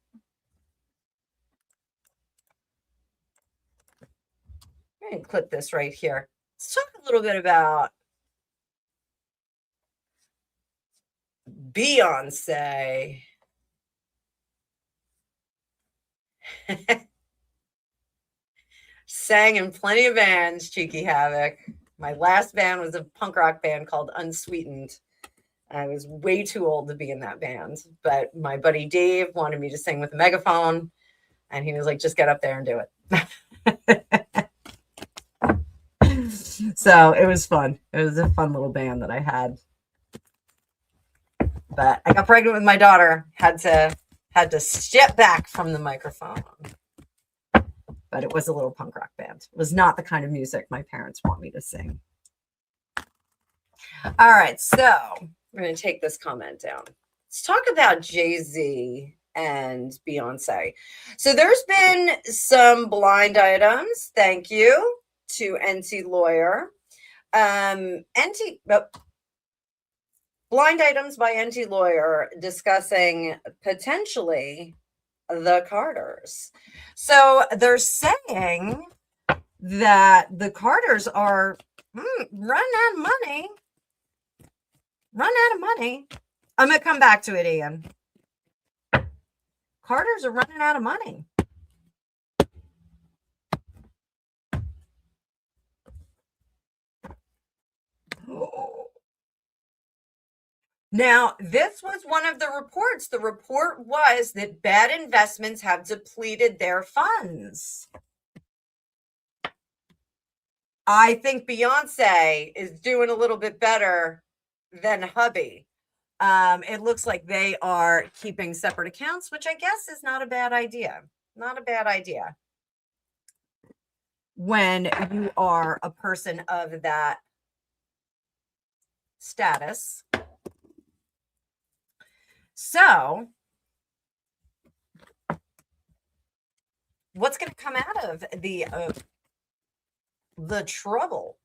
I'm going to clip this right here. Let's talk a little bit about Beyonce. Sang in plenty of bands, Cheeky Havoc. My last band was a punk rock band called Unsweetened. I was way too old to be in that band, but my buddy Dave wanted me to sing with a megaphone, and he was like, just get up there and do it. So it was fun. It was a fun little band that I had. But I got pregnant with my daughter, had to step back from the microphone. But it was a little punk rock band. It was not the kind of music my parents want me to sing. All right, so we're going to take this comment down. Let's talk about Jay-Z and Beyonce. So there's been some blind items. Thank you to NT Lawyer. Blind items by NT Lawyer discussing potentially the Carters. So they're saying that the Carters are running out of money. I'm going to come back to it, Ian. Carters are running out of money. Now, this was one of the reports. The report was that bad investments have depleted their funds. I think Beyonce is doing a little bit better than hubby. It looks like they are keeping separate accounts, which I guess is not a bad idea. Not a bad idea. When you are a person of that status. So what's going to come out of the trouble?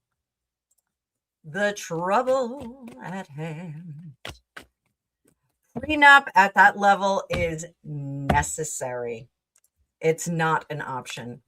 The trouble at hand. Prenup at that level is necessary. It's not an option.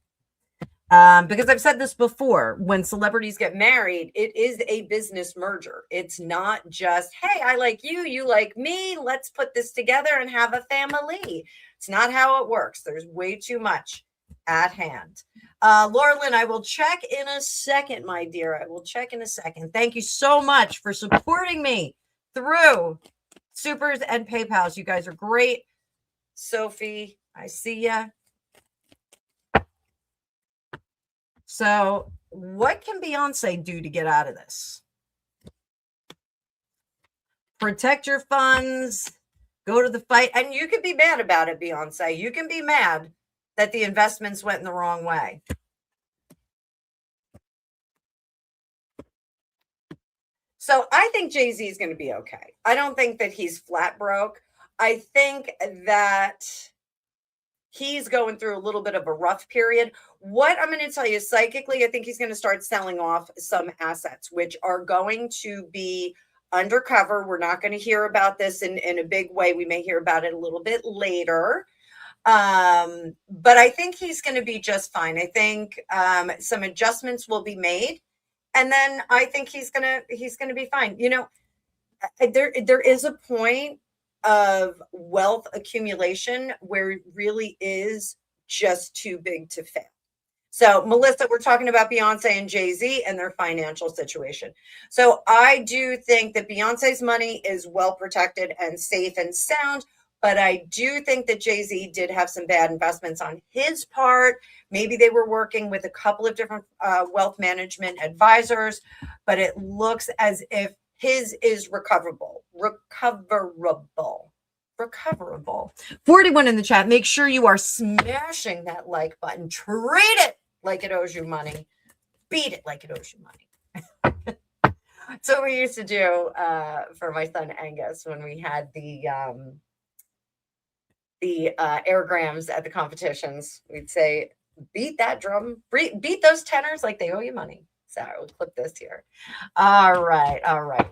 Because I've said this before, when celebrities get married, it is a business merger. It's not just, hey, I like you, you like me, let's put this together and have a family. It's not how it works. There's way too much at hand. Laura Lynn, I will check in a second, my dear. I will check in a second. Thank you so much for supporting me through Supers and PayPals. You guys are great. Sophie, I see ya. So what can Beyonce do to get out of this? Protect your funds, go to the fight. And you can be mad about it, Beyonce. You can be mad that the investments went in the wrong way. So I think Jay-Z is going to be okay. I don't think that he's flat broke. I think that he's going through a little bit of a rough period. What I'm going to tell you psychically, I think he's going to start selling off some assets, which are going to be undercover. We're not going to hear about this in a big way. We may hear about it a little bit later. But I think he's going to be just fine. I think some adjustments will be made. And then I think he's going to be fine. You know, there is a point of wealth accumulation where it really is just too big to fail. So, Melissa, we're talking about Beyonce and Jay-Z and their financial situation. So I do think that Beyonce's money is well protected and safe and sound, but I do think that Jay-Z did have some bad investments on his part. Maybe they were working with a couple of different wealth management advisors, but it looks as if his is recoverable. 41 in the chat. Make sure you are smashing that like button. Treat it like it owes you money. Beat it like it owes you money. So we used to do for my son Angus when we had the airgrams at the competitions. We'd say, beat that drum, beat those tenors like they owe you money. So we'll clip this here. All right.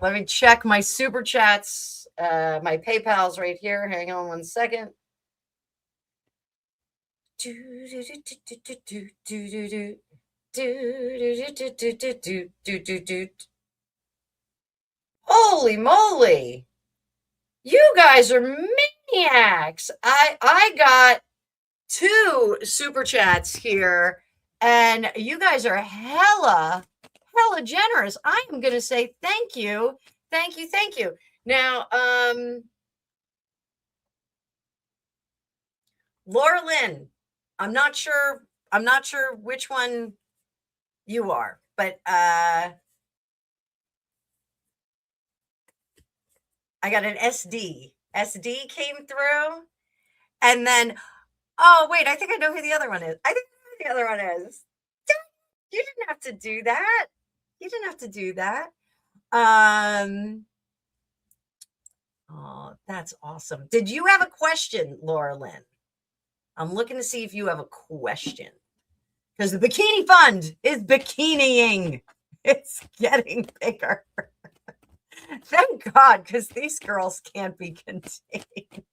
Let me check my super chats, my PayPal's right here. Hang on one second. Holy moly. You guys are maniacs. I got 2 super chats here, and you guys are hella generous. I am going to say thank you. Now, Laura Lynn, I'm not sure which one you are, but I got an SD. SD came through, and then, oh wait, I think I know who the other one is. You didn't have to do that. Oh, that's awesome. Did you have a question, Laura Lynn? I'm looking to see if you have a question, because the bikini fund is bikiniing. It's getting bigger. Thank God, because these girls can't be contained.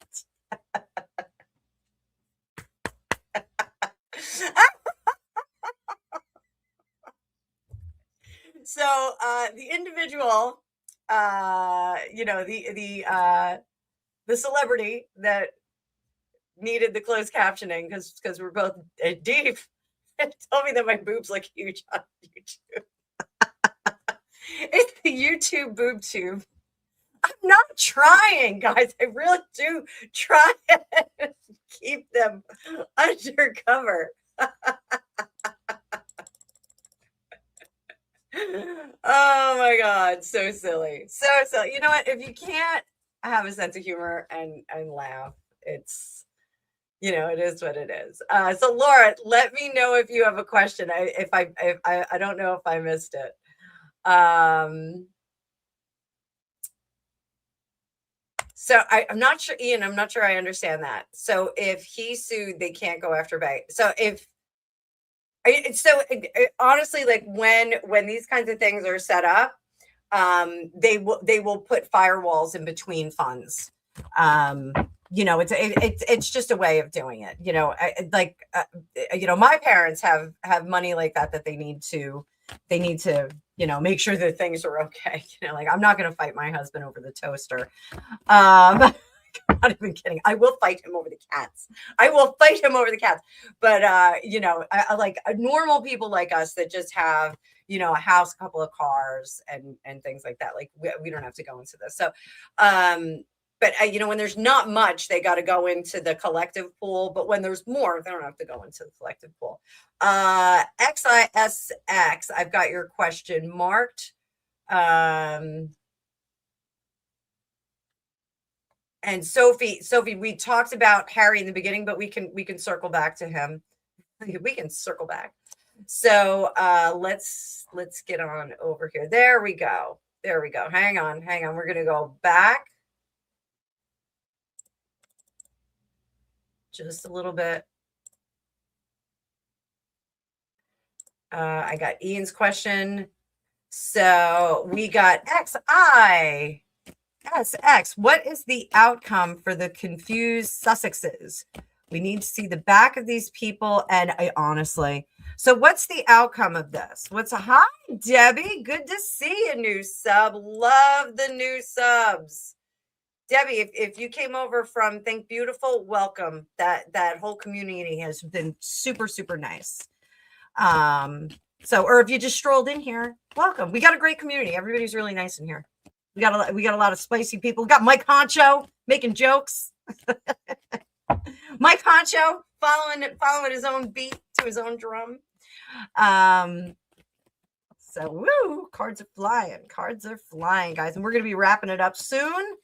So the individual, the celebrity that needed the closed captioning because we're both deep, told me that my boobs look huge on YouTube. It's the YouTube boob tube. I'm not trying, guys. I really do try and keep them undercover. Oh my God. So silly. So silly. You know what? If you can't have a sense of humor and laugh, it's, it is what it is. So Laura, let me know if you have a question. I don't know if I missed it. So I'm not sure, Ian, I'm not sure I understand that. So if he sued, they can't go after bank. So honestly, like when these kinds of things are set up, they will put firewalls in between funds. It's just a way of doing it. My parents have money like that they need to make sure that things are okay. Like I'm not going to fight my husband over the toaster. I'm not even kidding. I will fight him over the cats. But I like normal people like us that just have a house, a couple of cars, and things like that. Like we don't have to go into this. So, but when there's not much, they got to go into the collective pool. But when there's more, they don't have to go into the collective pool. XISX, I've got your question marked. And Sophie, we talked about Harry in the beginning, but we can circle back to him. We can circle back. So let's get on over here. There we go. Hang on. We're gonna go back just a little bit. I got Ian's question. So we got XI. SX, what is the outcome for the confused Sussexes? We need to see the back of these people. And so what's the outcome of this? Hi, Debbie. Good to see a new sub. Love the new subs. Debbie, if you came over from Think Beautiful, welcome. That whole community has been super, super nice. Or if you just strolled in here, welcome. We got a great community. Everybody's really nice in here. We got a lot of spicy people. We got Mike Honcho making jokes. Mike Honcho following his own beat to his own drum. So woo, cards are flying, guys, and we're gonna be wrapping it up soon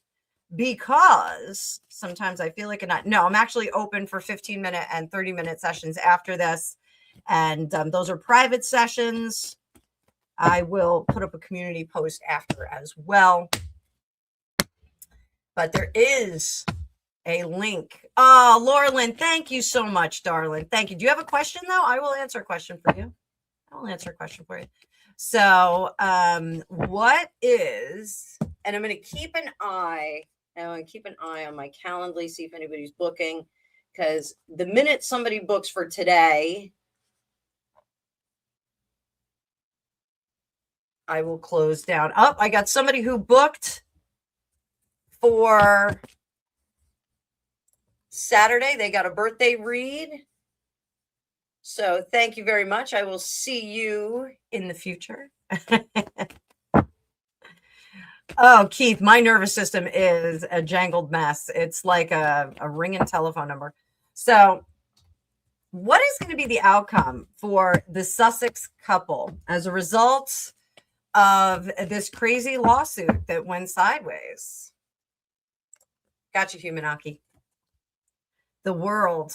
because sometimes I feel like I'm actually open for 15-minute and 30-minute sessions after this, and those are private sessions. I will put up a community post after as well. But there is a link. Oh, Laura Lynn, thank you so much, darling. Thank you. Do you have a question, though? I will answer a question for you. So what is, and I'm going to keep an eye on my Calendly, see if anybody's booking, because the minute somebody books for today, I will close down. Oh, I got somebody who booked for Saturday. They got a birthday read. So thank you very much. I will see you in the future. Oh, Keith, my nervous system is a jangled mess. It's like a ringing telephone number. So what is going to be the outcome for the Sussex couple as a result of this crazy lawsuit that went sideways? Gotcha, Humanaki. The world.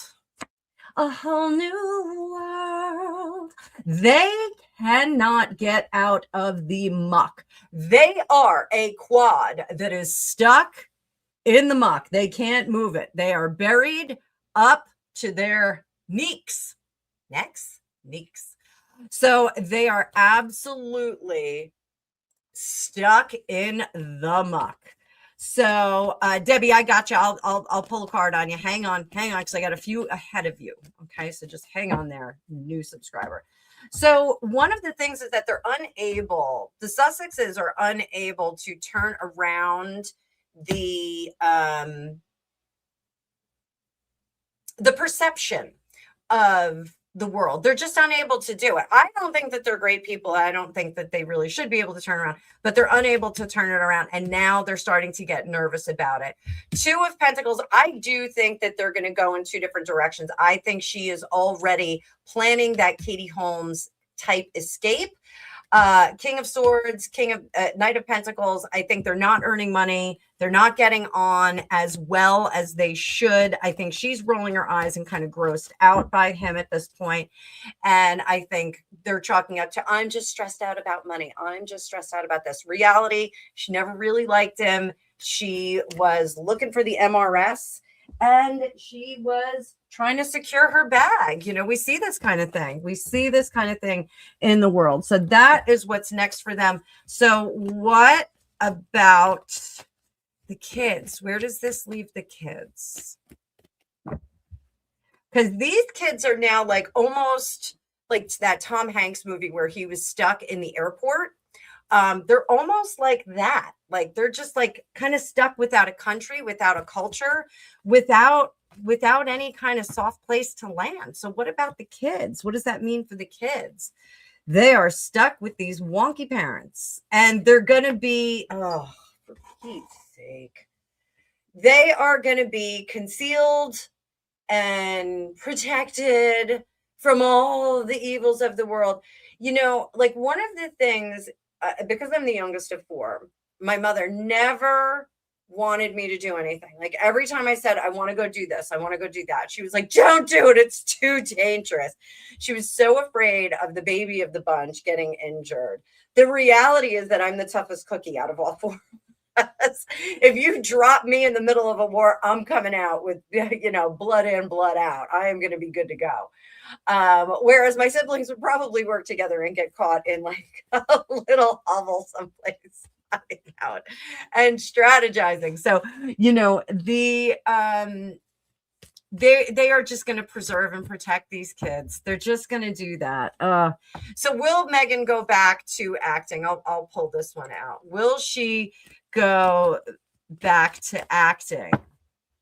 A whole new world. They cannot get out of the muck. They are a quad that is stuck in the muck. They can't move it. They are buried up to their necks. So they are absolutely stuck in the muck. So Debbie, I got you. I'll pull a card on you. Hang on, because I got a few ahead of you. Okay, so just hang on there, new subscriber. So one of the things is that the Sussexes are unable to turn around the perception of the world. They're just unable to do it. I don't think that they're great people. I don't think that they really should be able to turn around, but they're unable to turn it around. And now they're starting to get nervous about it. Two of Pentacles, I do think that they're going to go in two different directions. I think she is already planning that Katie Holmes type escape. King of Swords, Knight of Pentacles. I think they're not earning money. They're not getting on as well as they should. I think she's rolling her eyes and kind of grossed out by him at this point. And I think they're chalking up to, I'm just stressed out about money. I'm just stressed out about this. Reality, she never really liked him. She was looking for the MRS, and she was trying to secure her bag. You know, we see this kind of thing. We see this kind of thing in the world. So that is what's next for them. So what about the kids? Where does this leave the kids? Because these kids are now like almost like that Tom Hanks movie where he was stuck in the airport. They're almost like that. Like they're just like kind of stuck without a country, without a culture, without any kind of soft place to land. So what about the kids? What does that mean for the kids? They are stuck with these wonky parents, and they're going to be, oh, for Pete's sake, they are going to be concealed and protected from all the evils of the world. You know, like one of the things, because I'm the youngest of four, my mother never wanted me to do anything. Like every time I said, I want to go do this, I want to go do that, she was like, don't do it. It's too dangerous. She was so afraid of the baby of the bunch getting injured. The reality is that I'm the toughest cookie out of all four. If you drop me in the middle of a war, I'm coming out with, you know, blood in, blood out. I am going to be good to go. Whereas my siblings would probably work together and get caught in like a little hovel someplace out and strategizing. So, you know, they are just going to preserve and protect these kids. They're just going to do that. So will Megan go back to acting? I'll pull this one out. Will she go back to acting?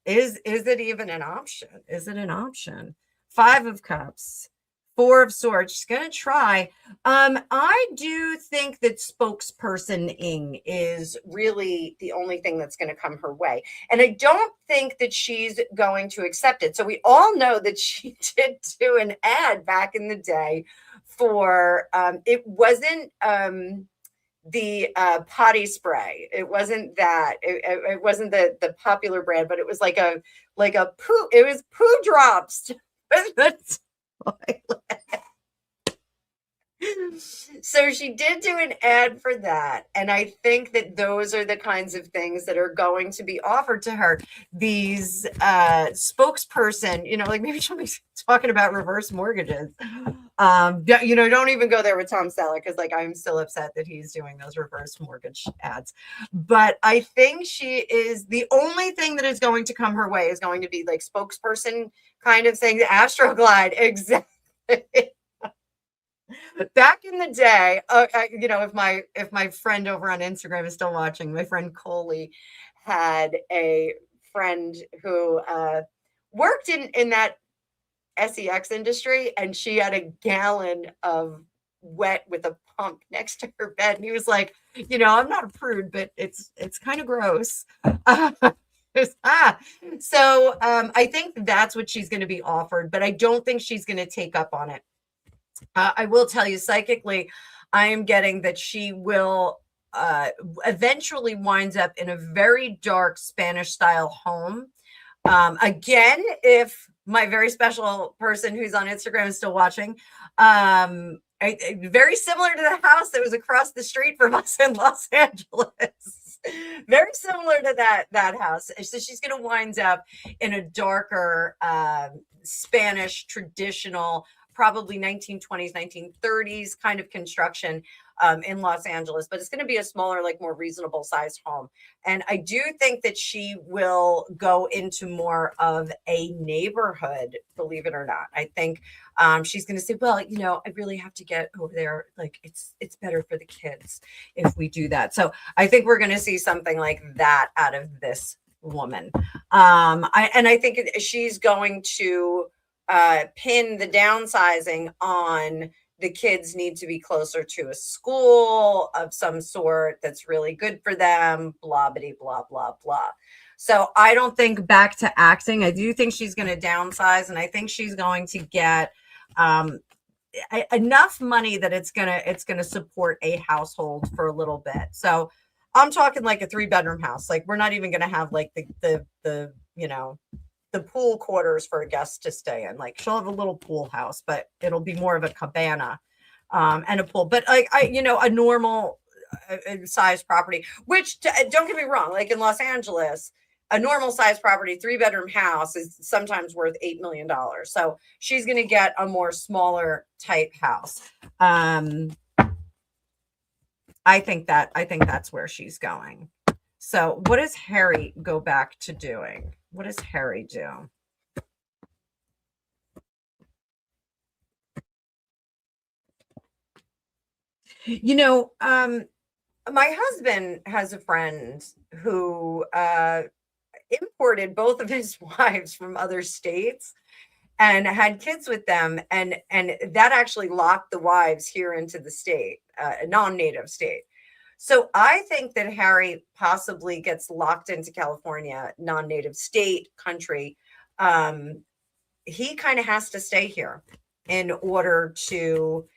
Is it even an option? Is it an option? 5 of Cups, 4 of Swords. She's going to try. I do think that spokespersoning is really the only thing that's going to come her way. And I don't think that she's going to accept it. So we all know that she did do an ad back in the day for, it wasn't the potty spray. It wasn't that. It wasn't the popular brand, but it was like a poo. It was poo drops. So she did do an ad for that. And I think that those are the kinds of things that are going to be offered to her. These spokesperson, you know, like maybe she'll be talking about reverse mortgages. You know, don't even go there with Tom Selleck, because like I'm still upset that he's doing those reverse mortgage ads. But I think she is, the only thing that is going to come her way is going to be like spokesperson kind of thing. Astroglide, exactly. Back in the day, you know, if my friend over on Instagram is still watching, my friend Coley had a friend who worked in that sex industry, and she had a gallon of wet with a pump next to her bed, and he was like, you know, I'm not a prude, but it's kind of gross. So I think that's what she's going to be offered, but I don't think she's going to take up on it. I will tell you, psychically, I am getting that she will eventually winds up in a very dark Spanish style home. Again, if my very special person who's on Instagram is still watching, very similar to the house that was across the street from us in Los Angeles. Very similar to that house. So she's going to wind up in a darker Spanish traditional, probably 1920s, 1930s kind of construction in Los Angeles, but it's going to be a smaller, like more reasonable sized home. And I do think that she will go into more of a neighborhood, believe it or not. I think she's going to say, well, you know, I really have to get over there. Like it's better for the kids if we do that. So I think we're going to see something like that out of this woman. I think she's going to pin the downsizing on the kids need to be closer to a school of some sort that's really good for them, blah, blah, blah, blah, blah. So I don't think back to acting. I do think she's going to downsize, and I think she's going to get enough money that it's gonna support a household for a little bit. So I'm talking like a 3-bedroom house. Like we're not even going to have like the you know, the pool quarters for a guest to stay in. Like she'll have a little pool house, but it'll be more of a cabana and a pool. But like you know, a normal size property, which don't get me wrong, like in Los Angeles, a normal size property, 3-bedroom house is sometimes worth $8 million. So she's going to get a more smaller type house. I think that's where she's going. So what does Harry go back to doing? What does Harry do? You know, my husband has a friend who imported both of his wives from other states and had kids with them, and that actually locked the wives here into the state, a non-native state. So I think that Harry possibly gets locked into California, non-native state, country. He kind of has to stay here in order to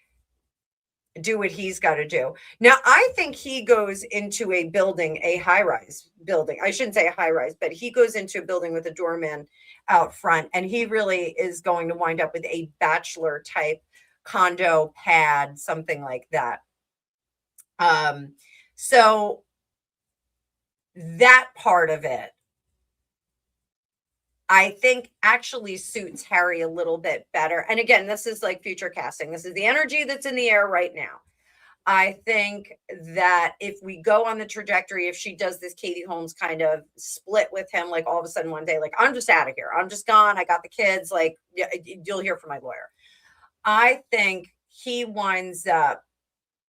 do what he's got to do. Now, I think he goes into a building, a high-rise building. I shouldn't say a high-rise, but he goes into a building with a doorman out front, and he really is going to wind up with a bachelor type condo pad, something like that. So that part of it, I think actually suits Harry a little bit better. And again, this is like future casting. This is the energy that's in the air right now. I think that if we go on the trajectory, if she does this Katie Holmes kind of split with him, like all of a sudden one day, like, I'm just out of here. I'm just gone. I got the kids. Like, yeah, you'll hear from my lawyer. I think he winds up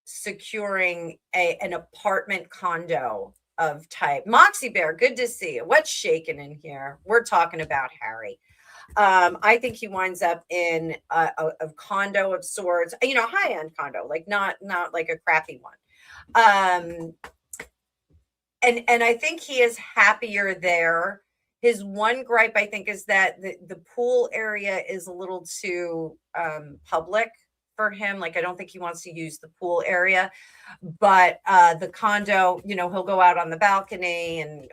securing an apartment condo of type. Moxie Bear, good to see you. What's shaking in here? We're talking about Harry. I think he winds up in a condo of sorts, high-end condo, like not like a crappy one. And I think he is happier there. His one gripe, I think, is that the pool area is a little too public for him. Like, I don't think he wants to use the pool area, but the condo, he'll go out on the balcony and,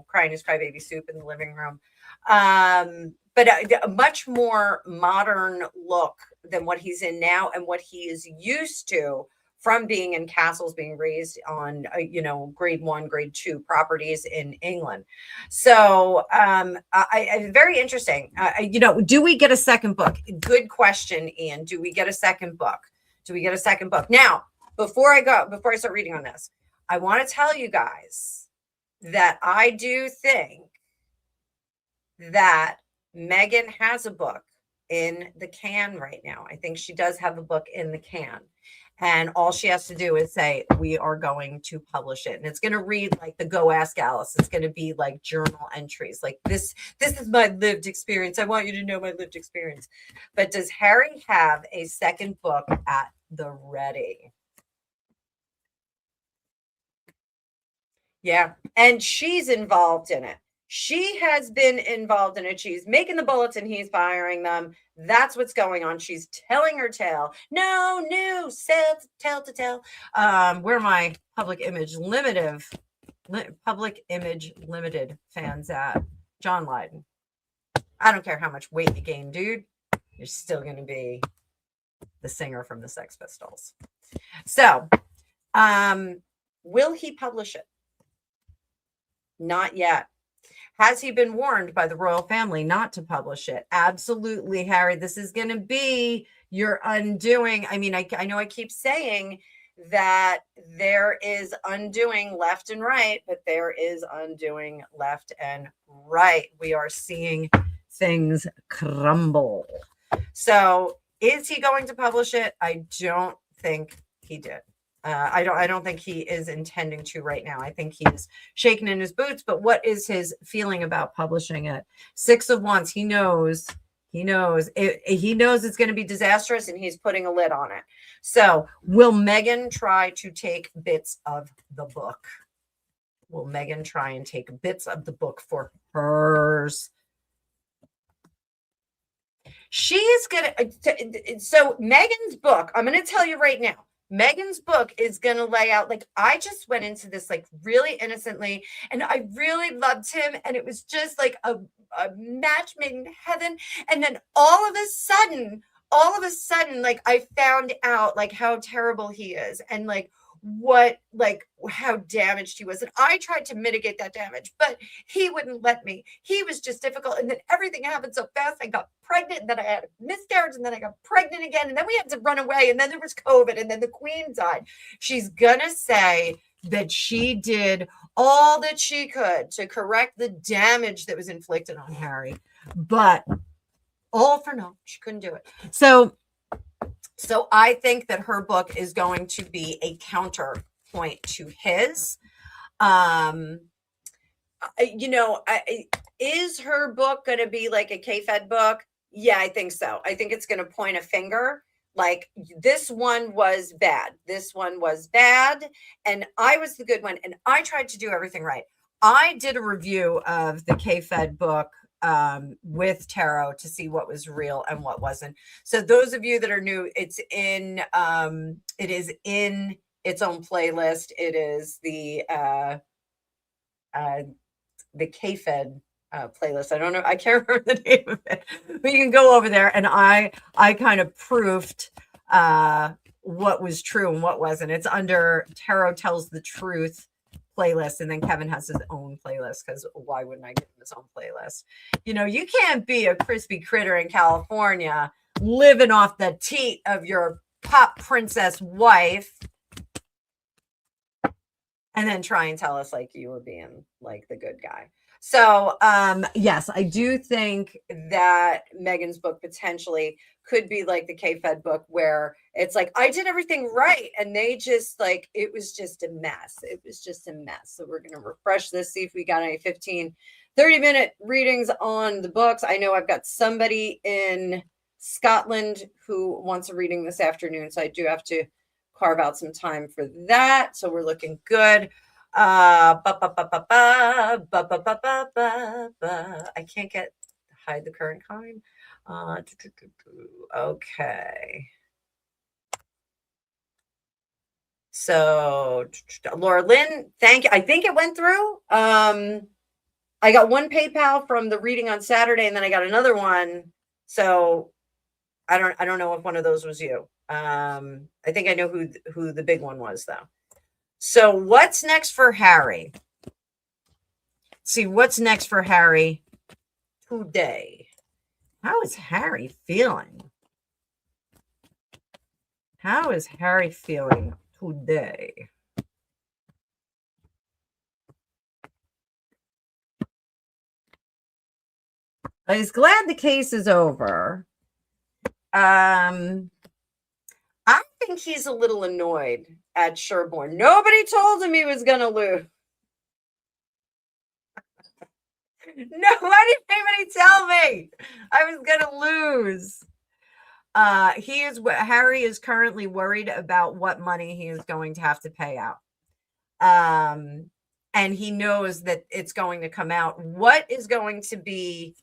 crying his crybaby soup in the living room. But a much more modern look than what he's in now and what he is used to from being in castles, being raised on, grade 1, grade 2 properties in England. So very interesting. Do we get a second book? Good question, Ian. Do we get a second book? Now, before I start reading on this, I want to tell you guys that I do think that Meghan has a book in the can right now. I think she does have a book in the can. And all she has to do is say, we are going to publish it. And it's going to read like the Go Ask Alice. It's going to be like journal entries. Like this is my lived experience. I want you to know my lived experience. But does Harry have a second book at the ready? Yeah. And she's involved in it. She has been involved in it. She's making the bullets and he's firing them. That's what's going on. She's telling her tale. No news, tell to tell. Where are my Public Image Limited fans at? John Lydon. I don't care how much weight you gain, dude. You're still going to be the singer from the Sex Pistols. So, will he publish it? Not yet. Has he been warned by the royal family not to publish it? Absolutely, Harry. This is going to be your undoing. I mean, I know I keep saying that there is undoing left and right, but there is undoing left and right. We are seeing things crumble. So is he going to publish it? I don't think he did. I don't think he is intending to right now. I think he's shaking in his boots, but what is his feeling about publishing it? 6 of Wands. He knows it's going to be disastrous and he's putting a lid on it. So will Meghan try to take bits of the book? Will Meghan try and take bits of the book for hers? She is going to, so Meghan's book, I'm going to tell you right now, Meghan's book is going to lay out, like, I just went into this like really innocently and I really loved him. And it was just like a match made in heaven. And then all of a sudden, like I found out like how terrible he is and like how damaged he was. And I tried to mitigate that damage, but he wouldn't let me. He was just difficult. And then everything happened so fast. I got pregnant, and then I had a miscarriage, and then I got pregnant again. And then we had to run away. And then there was COVID, and then the queen died. She's going to say that she did all that she could to correct the damage that was inflicted on Harry, but all for naught. She couldn't do it. So I think that her book is going to be a counterpoint to his. Is her book going to be like a K-Fed book? Yeah, I think so. I think it's going to point a finger. Like, this one was bad. This one was bad. And I was the good one. And I tried to do everything right. I did a review of the K-Fed book with tarot to see what was real and what wasn't. So those of you that are new, it is in its own playlist. It is the K-Fed playlist. I don't know. I can't remember the name of it, but you can go over there, and I kind of proofed what was true and what wasn't. It's under Tarot Tells the Truth playlist, and then Kevin has his own playlist, because why wouldn't I give him his own playlist? You can't be a crispy critter in California living off the teat of your pop princess wife and then try and tell us like you were being like the good guy. So yes, I do think that Megan's book potentially could be like the K-Fed book, where it's like, I did everything right, and they just like, it was just a mess. It was just a mess. So we're going to refresh this, see if we got any 15-30-minute readings on the books. I know I've got somebody in Scotland who wants a reading this afternoon, so I do have to carve out some time for that. So we're looking good. I can't hide the current kind. Okay. So Laura Lynn, thank you. I think it went through. I got one PayPal from the reading on Saturday, and then I got another one. So I don't know if one of those was you. I think I know who the big one was, though. So what's next for Harry? See, what's next for Harry today? How is Harry feeling? How is Harry feeling today? He's glad the case is over. I think he's a little annoyed at Sherborne. Nobody told him he was going to lose. Nobody tell me I was going to lose. Harry is currently worried about what money he is going to have to pay out. And he knows that it's going to come out. What is going to be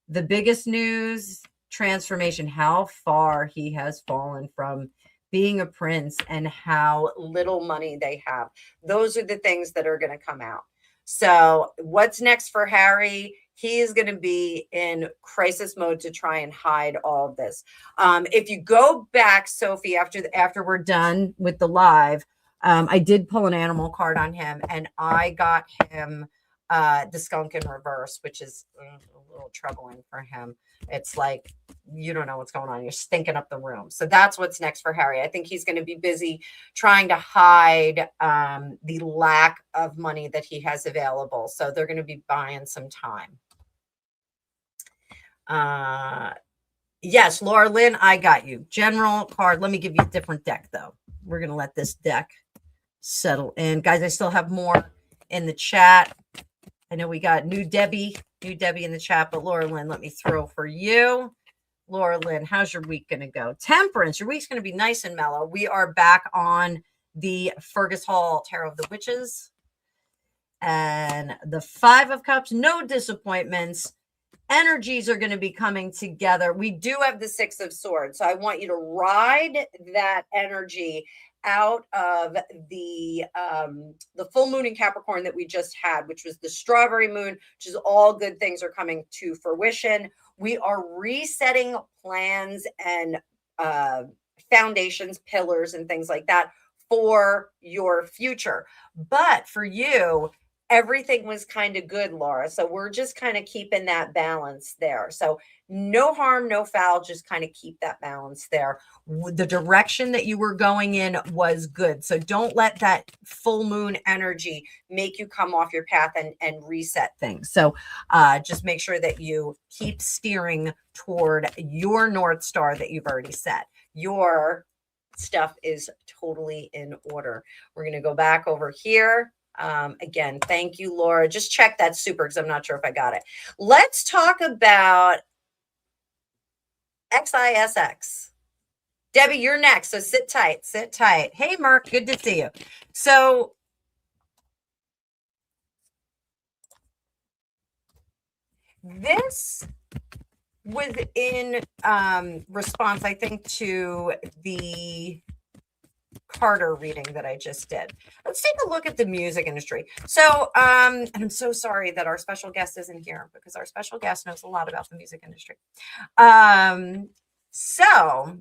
the biggest news? Transformation, how far he has fallen from being a prince and how little money they have. Those are the things that are going to come out. So what's next for Harry? He is going to be in crisis mode to try and hide all of this. If you go back, Sophie, after we're done with the live, I did pull an animal card on him, and I got him the skunk in reverse, which is a little troubling for him. It's like, you don't know what's going on. You're stinking up the room. So that's what's next for Harry. I think he's going to be busy trying to hide the lack of money that he has available. So they're going to be buying some time. Yes, Laura Lynn, I got you. General card. Let me give you a different deck, though. We're going to let this deck settle in. Guys, I still have more in the chat. I know we got new Debbie in the chat, but Laura Lynn, let me throw for you. Laura Lynn, how's your week going to go? Temperance, your week's going to be nice and mellow. We are back on the Fergus Hall Tarot of the Witches. And the Five of Cups, no disappointments. Energies are going to be coming together. We do have the Six of Swords. So I want you to ride that energy out of the full moon in Capricorn that we just had, which was the strawberry moon, which is all good things are coming to fruition. We are resetting plans and foundations, pillars, and things like that for your future. But for you, everything was kind of good, Laura. So we're just kind of keeping that balance there. So no harm, no foul, just kind of keep that balance there. The direction that you were going in was good. So don't let that full moon energy make you come off your path and reset things. So just make sure that you keep steering toward your North Star that you've already set. Your stuff is totally in order. We're going to go back over here. Again, thank you, Laura. Just check that super because I'm not sure if I got it. Let's talk about XISX. Debbie, you're next. So sit tight, sit tight. Hey, Mark, good to see you. So this was in response, I think, to the Carter reading that I just did. Let's take a look at the music industry. So, and I'm so sorry that our special guest isn't here because our special guest knows a lot about the music industry. So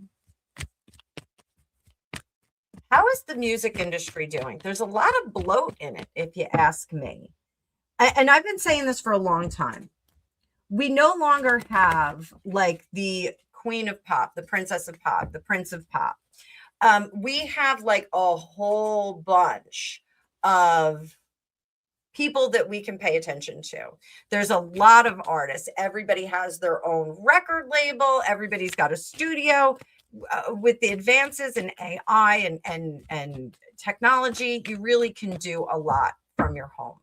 how is the music industry doing? There's a lot of bloat in it, if you ask me. And I've been saying this for a long time. We no longer have like the queen of pop, the princess of pop, the prince of pop. We have like a whole bunch of people that we can pay attention to. There's a lot of artists. Everybody has their own record label. Everybody's got a studio. With the advances in AI and technology, you really can do a lot from your home.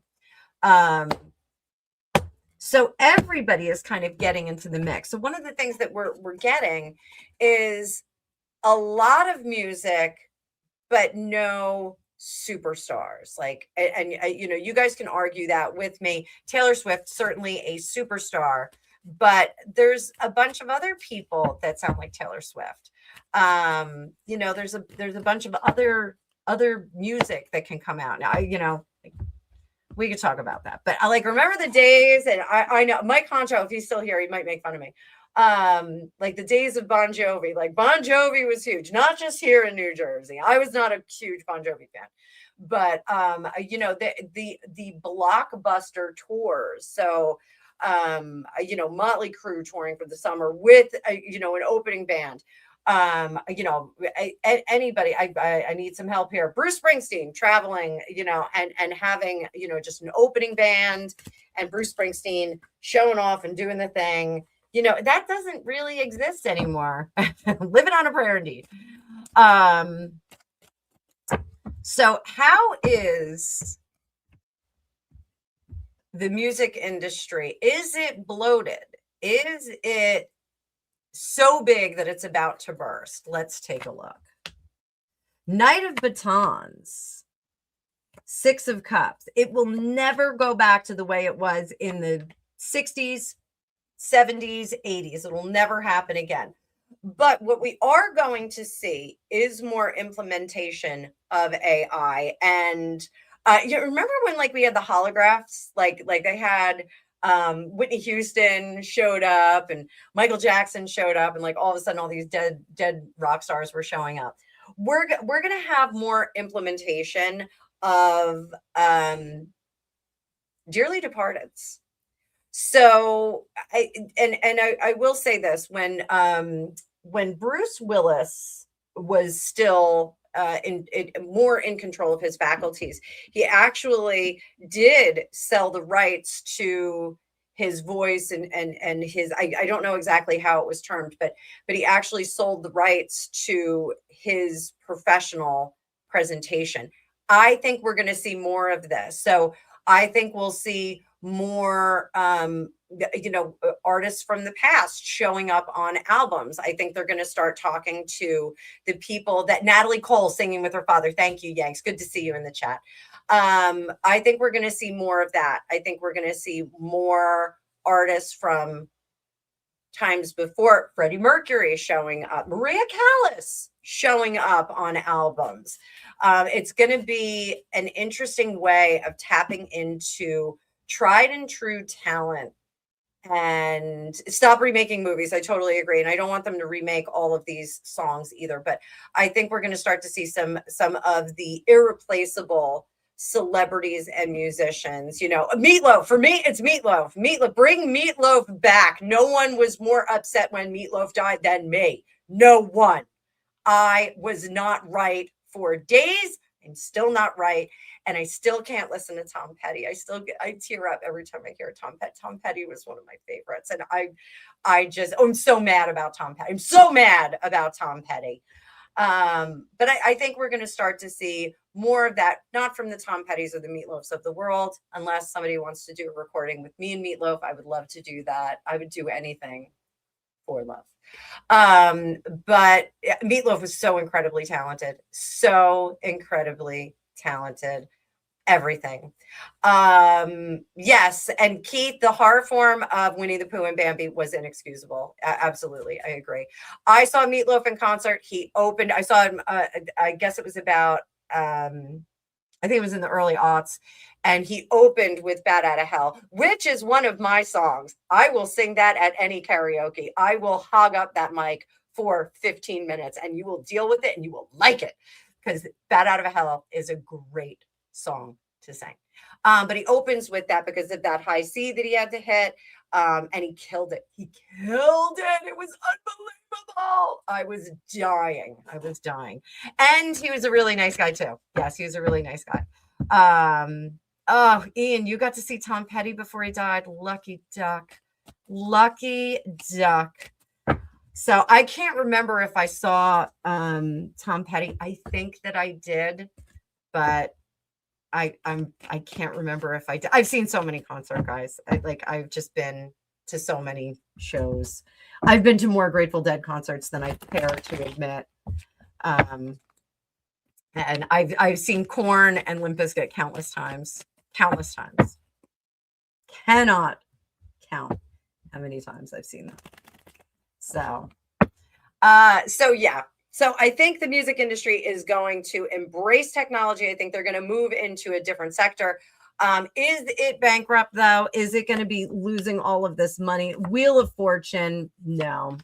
So everybody is kind of getting into the mix. So one of the things that we're getting is a lot of music, but no superstars. Like, and you know, you guys can argue that with me. Taylor Swift, certainly a superstar, but there's a bunch of other people that sound like Taylor Swift. You know, there's a bunch of other music that can come out now. You know, we could talk about that, but I like remember the days, and I know Mike Concho, if he's still here, he might make fun of me. Like the days of Bon Jovi. Like Bon Jovi was huge, not just here in New Jersey. I was not a huge Bon Jovi fan, but you know, the blockbuster tours. So you know, Motley Crue touring for the summer with you know, an opening band. You know, anybody, I need some help here. Bruce Springsteen traveling, you know, and having, you know, just an opening band and Bruce Springsteen showing off and doing the thing, you know, that doesn't really exist anymore. Living on a prayer indeed. So how is the music industry? Is it bloated? Is it so big that it's about to burst? Let's take a look. Knight of Batons, Six of Cups. It will never go back to the way it was in the 60s, 70s, 80s. It will never happen again. But what we are going to see is more implementation of AI. And you remember when like we had the holographs, like they had Whitney Houston showed up and Michael Jackson showed up, and like all of a sudden all these dead rock stars were showing up. We're going to have more implementation of dearly departeds. So I will say this, when Bruce Willis was still more in control of his faculties, he actually did sell the rights to his voice and his, I don't know exactly how it was termed, but he actually sold the rights to his professional presentation. I think we're going to see more of this. So I think we'll see more you know, artists from the past showing up on albums. I think they're going to start talking to the people that Natalie Cole singing with her father. Thank you, Yanks. Good to see you in the chat. I think we're going to see more of that. I think we're going to see more artists from times before. Freddie Mercury showing up, Maria Callas showing up on albums. It's going to be an interesting way of tapping into tried and true talent and stop remaking movies. I totally agree. And I don't want them to remake all of these songs either, but I think we're going to start to see some of the irreplaceable celebrities and musicians. Meatloaf, for me, it's Meatloaf. Bring Meatloaf back. No one was more upset when Meatloaf died than me. No one. I was not right for days. I'm still not right. And I still can't listen to Tom Petty. I tear up every time I hear Tom Petty. Tom Petty was one of my favorites. And I'm so mad about Tom Petty. I'm so mad about Tom Petty. But I think we're going to start to see more of that, not from the Tom Pettys or the Meatloafs of the world, unless somebody wants to do a recording with me and Meatloaf. I would love to do that. I would do anything for love. But Meatloaf was so incredibly talented, everything. Yes. And Keith, the horror form of Winnie the Pooh and Bambi was inexcusable. Absolutely. I agree. I saw Meatloaf in concert. He opened, I saw him, I guess it was about, I think it was in the early aughts, and he opened with Bat Out of Hell, which is one of my songs. I will sing that at any karaoke. I will hog up that mic for 15 minutes and you will deal with it and you will like it, because Bat Out of Hell is a great song to sing. But he opens with that because of that high C that he had to hit. And he killed it. It was unbelievable. I was dying. And he was a really nice guy too. Yes, he was a really nice guy. Oh, Ian, you got to see Tom Petty before he died. Lucky duck. So I can't remember if I saw Tom Petty. I think that I did, but I can't remember if I did. I've seen so many concert guys. I've just been to so many shows. I've been to more Grateful Dead concerts than I care to admit. And I've seen Korn and Limp Bizkit countless times. Cannot count how many times I've seen them. So yeah. So I think the music industry is going to embrace technology. I think they're going to move into a different sector. Is it bankrupt though? Is it going to be losing all of this money? Wheel of Fortune? No.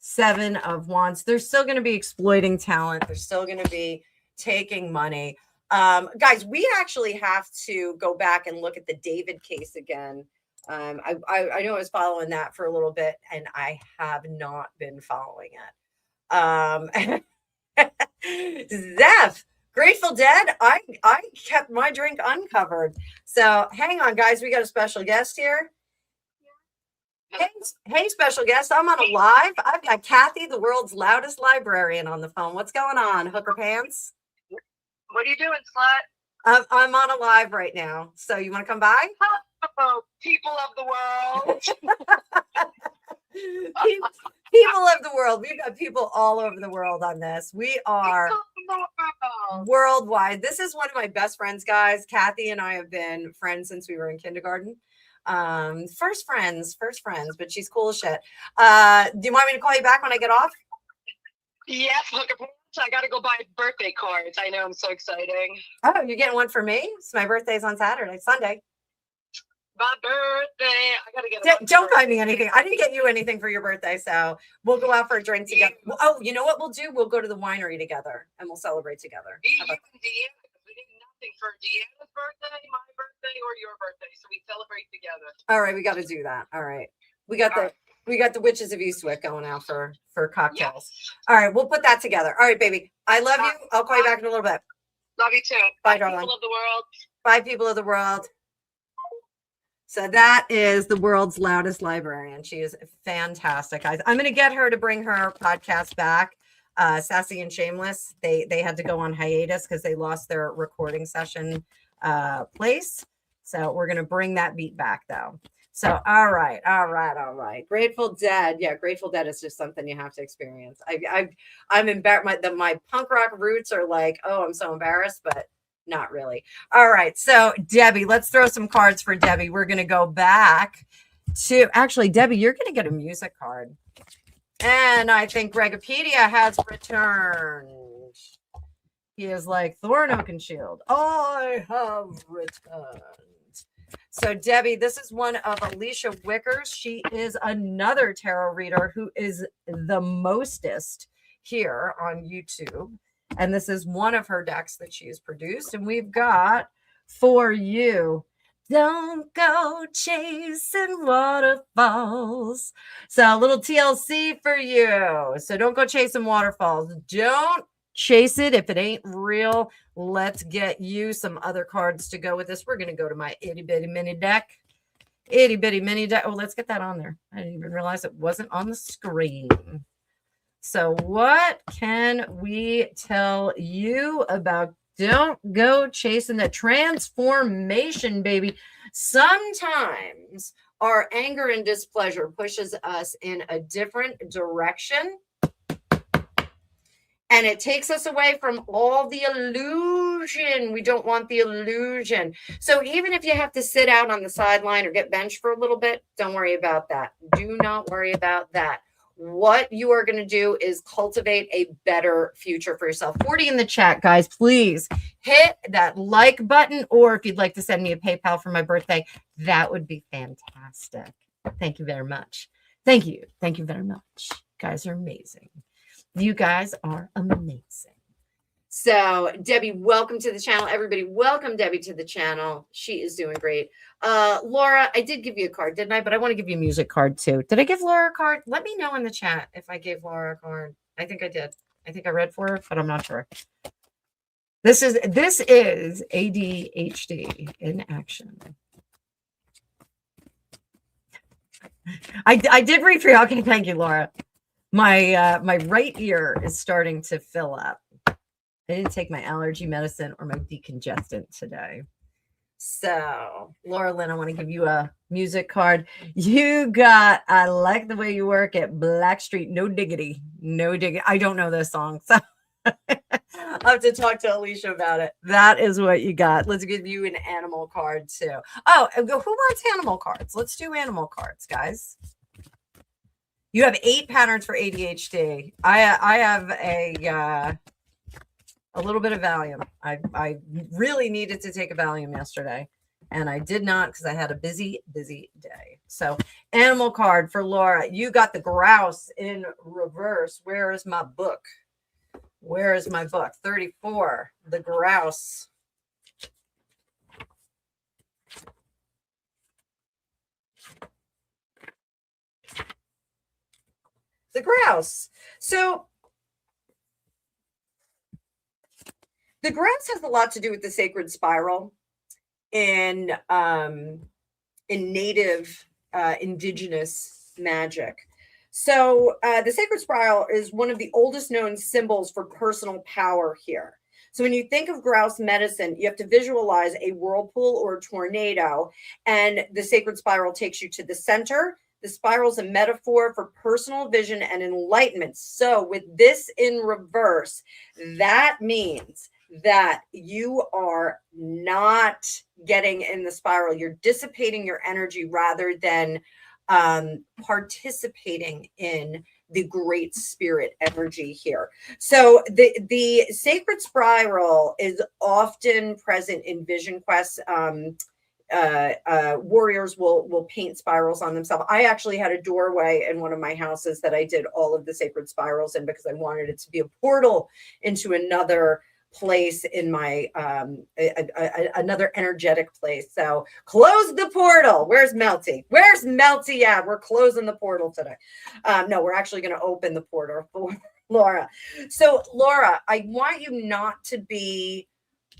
Seven of Wands. They're still going to be exploiting talent. They're still going to be taking money. Guys, we actually have to go back and look at the David case again. I know I was following that for a little bit, and I have not been following it. Zeph, Grateful Dead. I kept my drink uncovered. So hang on, guys. We got a special guest here. Hey, special guest. I'm on a live. I've got Kathy, the world's loudest librarian, on the phone. What's going on, hooker pants? What are you doing, slut? I'm on a live right now. So you want to come by? Oh, people of the world. People of the world. We've got people all over the world on this. We are worldwide. This is one of my best friends, guys. Kathy and I have been friends since we were in kindergarten. First friends, but she's cool as shit. Do you want me to call you back when I get off? Yes, hooker pants. I gotta go buy birthday cards. I know, I'm so exciting. Oh, you're getting one for me? So my birthday's on Sunday. My birthday. I gotta get Don't buy me anything. I didn't get you anything for your birthday, so we'll go out for a drink together. Oh, you know what we'll do? We'll go to the winery together and we'll celebrate together. You and Deanna. We did nothing for Deanna's birthday, my birthday, or your birthday, so we celebrate together. All right, we got to do that. All right, we got the Witches of Eastwick going out for cocktails. Yes. All right, we'll put that together. All right, baby. I love you. I'll call you back in a little bit. Love you too. Bye, darling. People of the world. Bye, people of the world. So that is the world's loudest librarian. She is fantastic. I'm going to get her to bring her podcast back. Sassy and Shameless. They had to go on hiatus because they lost their recording session place. So we're going to bring that beat back though. So, all right. Grateful Dead. Yeah. Grateful Dead is just something you have to experience. I'm embarrassed. My punk rock roots are like, oh, I'm so embarrassed, but not really. All right. So Debbie, let's throw some cards for Debbie. We're going to go back to, actually, Debbie, you're going to get a music card. And I think Gregopedia has returned. He is like Thorn Oak and Shield. I have returned. So, Debbie, this is one of Alicia Wicker's. She is another tarot reader who is the mostest here on YouTube. And this is one of her decks that she has produced. And we've got for you, don't go chasing waterfalls. So, a little TLC for you. So, don't go chasing waterfalls. Don't chase it if it ain't real. Let's get you some other cards to go with this. We're going to go to my itty bitty mini deck. Itty bitty mini deck. Oh, let's get that on there. I didn't even realize it wasn't on the screen. So, what can we tell you about don't go chasing the transformation, baby? Sometimes our anger and displeasure pushes us in a different direction. And it takes us away from all the illusion. We don't want the illusion. So even if you have to sit out on the sideline or get benched for a little bit, don't worry about that. Do not worry about that. What you are going to do is cultivate a better future for yourself. 40 in the chat, guys. Please hit that like button. Or if you'd like to send me a PayPal for my birthday, that would be fantastic. Thank you very much. Thank you. Thank you very much. You guys are amazing. You guys are amazing. So, Debbie, welcome to the channel. Everybody, welcome Debbie to the channel. She is doing great. Laura, I did give you a card, didn't I? But I want to give you a music card too. Did I give Laura a card? Let me know in the chat if I gave Laura a card. I think I did. I think I read for her, but I'm not sure. This is ADHD in action. I did read for you. Okay, thank you, Laura. My right ear is starting to fill up. I didn't take my allergy medicine or my decongestant today. So, Laura Lynn, I want to give you a music card. You got I Like the Way You Work at Blackstreet. No diggity. No diggity. I don't know this song. So I'll have to talk to Alicia about it. That is what you got. Let's give you an animal card too. Oh, who wants animal cards? Let's do animal cards, guys. You have 8 patterns for ADHD. I have a little bit of Valium. I really needed to take a Valium yesterday, and I did not because I had a busy day. So, animal card for Laura. You got the grouse in reverse. Where is my book? Where is my book? 34. The grouse. The grouse. So the grouse has a lot to do with the sacred spiral in native indigenous magic. So the sacred spiral is one of the oldest known symbols for personal power here. So when you think of grouse medicine, you have to visualize a whirlpool or a tornado, and the sacred spiral takes you to the center. The spiral is a metaphor for personal vision and enlightenment. So with this in reverse, that means that you are not getting in the spiral. You're dissipating your energy rather than participating in the great spirit energy here. So the sacred spiral is often present in vision quests. Warriors will paint spirals on themselves. I actually had a doorway in one of my houses that I did all of the sacred spirals in because I wanted it to be a portal into another place in my another energetic place. So close the portal. Where's Melty? Where's Melty at? We're closing the portal today. No, we're actually going to open the portal for Laura. So Laura, I want you not to be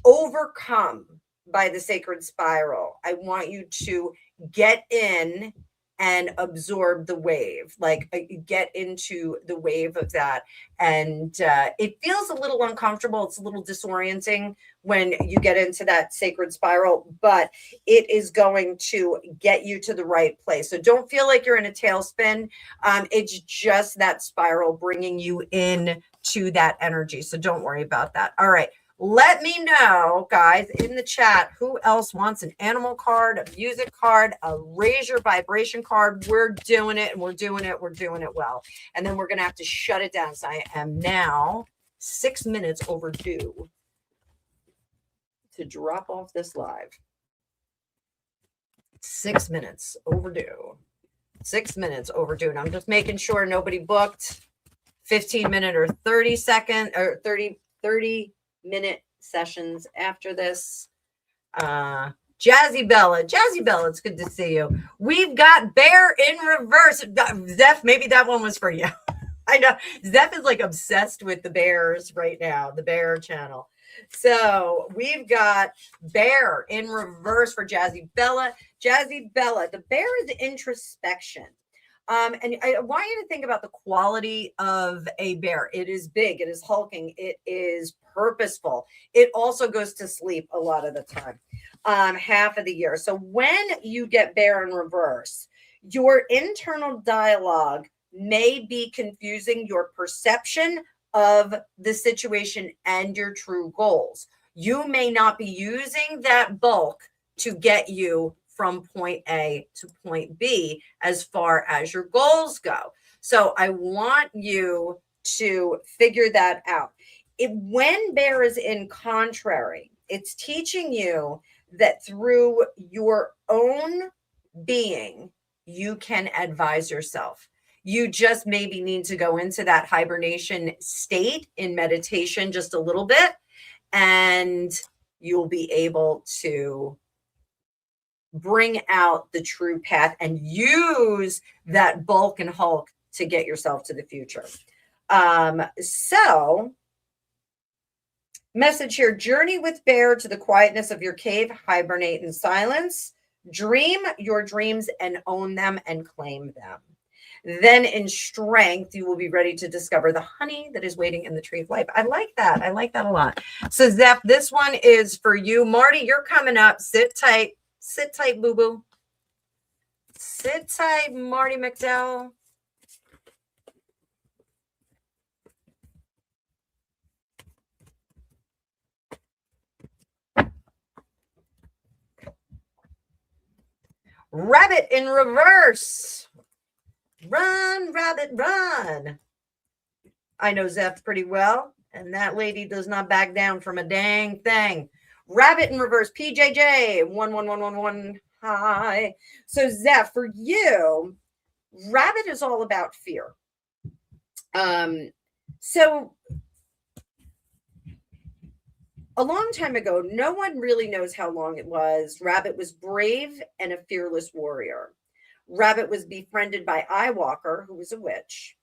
overcome by the sacred spiral. I want you to get in and absorb the wave, like get into the wave of that. And it feels a little uncomfortable. It's a little disorienting when you get into that sacred spiral, but it is going to get you to the right place. So don't feel like you're in a tailspin. It's just that spiral bringing you in to that energy. So don't worry about that. All right. Let me know, guys, in the chat, who else wants an animal card, a music card, a raise your vibration card. We're doing it, and we're doing it. We're doing it well. And then we're going to have to shut it down. So I am now 6 minutes overdue to drop off this live. 6 minutes overdue. 6 minutes overdue. And I'm just making sure nobody booked 15-minute or 30-second or 30-minute sessions after this. Jazzy Bella, it's good to see you. We've got Bear in Reverse. Zeph, maybe that one was for you. I know Zeph is like obsessed with the Bears right now, the Bear channel. So we've got Bear in Reverse for Jazzy Bella. Jazzy Bella, the Bear is introspection. And I want you to think about the quality of a bear. It is big, it is hulking, it is purposeful. It also goes to sleep a lot of the time, half of the year. So when you get Bear in Reverse, your internal dialogue may be confusing your perception of the situation and your true goals. You may not be using that bulk to get you from point A to point B as far as your goals go. So I want you to figure that out. When Bear is in contrary, it's teaching you that through your own being, you can advise yourself. You just maybe need to go into that hibernation state in meditation just a little bit, and you'll be able to bring out the true path and use that bulk and hulk to get yourself to the future. So message here: journey with Bear to the quietness of your cave, hibernate in silence, dream your dreams and own them and claim them. Then in strength, you will be ready to discover the honey that is waiting in the tree of life. I like that. I like that a lot. So Zeph, this one is for you. Marty, you're coming up. Sit tight. Sit tight, boo-boo. Sit tight, Marty McDowell. Rabbit in Reverse. Run, rabbit, run. I know Zeph pretty well, and that lady does not back down from a dang thing. Rabbit in Reverse, PJJ, 11111. Hi. So Zeph, for you, rabbit is all about fear. So a long time ago, no one really knows how long it was. Rabbit was brave and a fearless warrior. Rabbit was befriended by Eyewalker, who was a witch.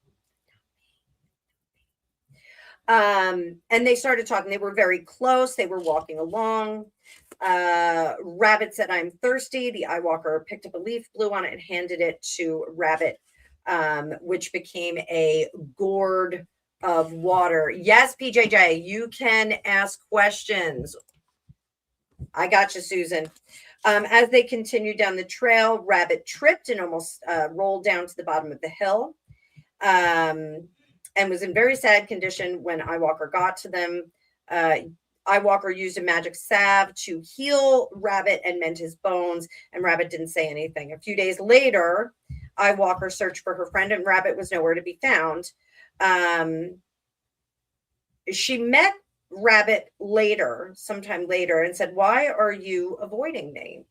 And they started talking. They were very close. They were walking along. Rabbit said, "I'm thirsty." The Eyewalker picked up a leaf, blew on it, and handed it to Rabbit, which became a gourd of water. Yes, PJJ, you can ask questions. I got you, Susan. As they continued down the trail, Rabbit tripped and almost rolled down to the bottom of the hill, and was in very sad condition when Eyewalker got to them. Eyewalker used a magic salve to heal Rabbit and mend his bones, and Rabbit didn't say anything. A few days later, Eyewalker searched for her friend, and Rabbit was nowhere to be found. She met Rabbit sometime later, and said, "Why are you avoiding me?"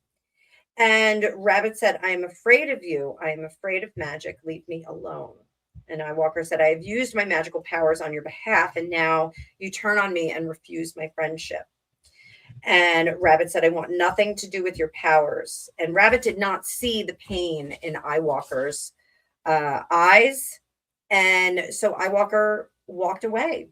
And Rabbit said, "I am afraid of you. I am afraid of magic. Leave me alone." And Eyewalker said, "I have used my magical powers on your behalf, and now you turn on me and refuse my friendship." And Rabbit said, "I want nothing to do with your powers." And Rabbit did not see the pain in Eyewalker's eyes. And so Eyewalker walked away.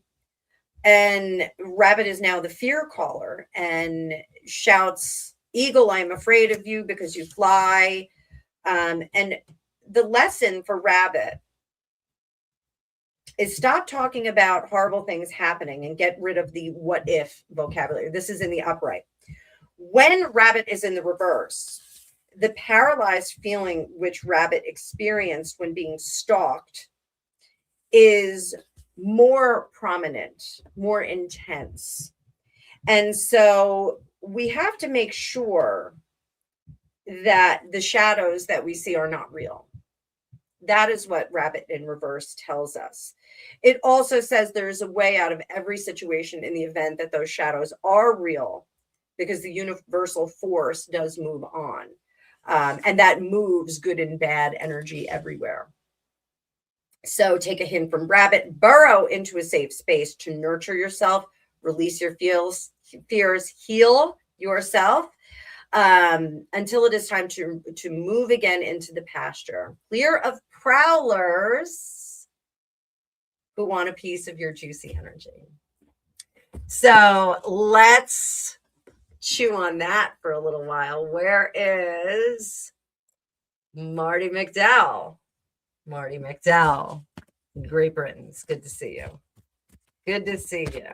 And Rabbit is now the fear caller and shouts, "Eagle, I am afraid of you because you fly." And the lesson for Rabbit is stop talking about horrible things happening and get rid of the what if vocabulary. This is in the upright. When Rabbit is in the reverse, the paralyzed feeling which Rabbit experienced when being stalked is more prominent, more intense. And so we have to make sure that the shadows that we see are not real. That is what Rabbit in Reverse tells us. It also says there is a way out of every situation in the event that those shadows are real, because the universal force does move on. And that moves good and bad energy everywhere. So take a hint from Rabbit, burrow into a safe space to nurture yourself, release your fears, heal yourself until it is time to move again into the pasture. Clear of prowlers who want a piece of your juicy energy. So let's chew on that for a little while. Where is Marty McDowell? Marty McDowell, Great Britain. It's good to see you. Good to see you.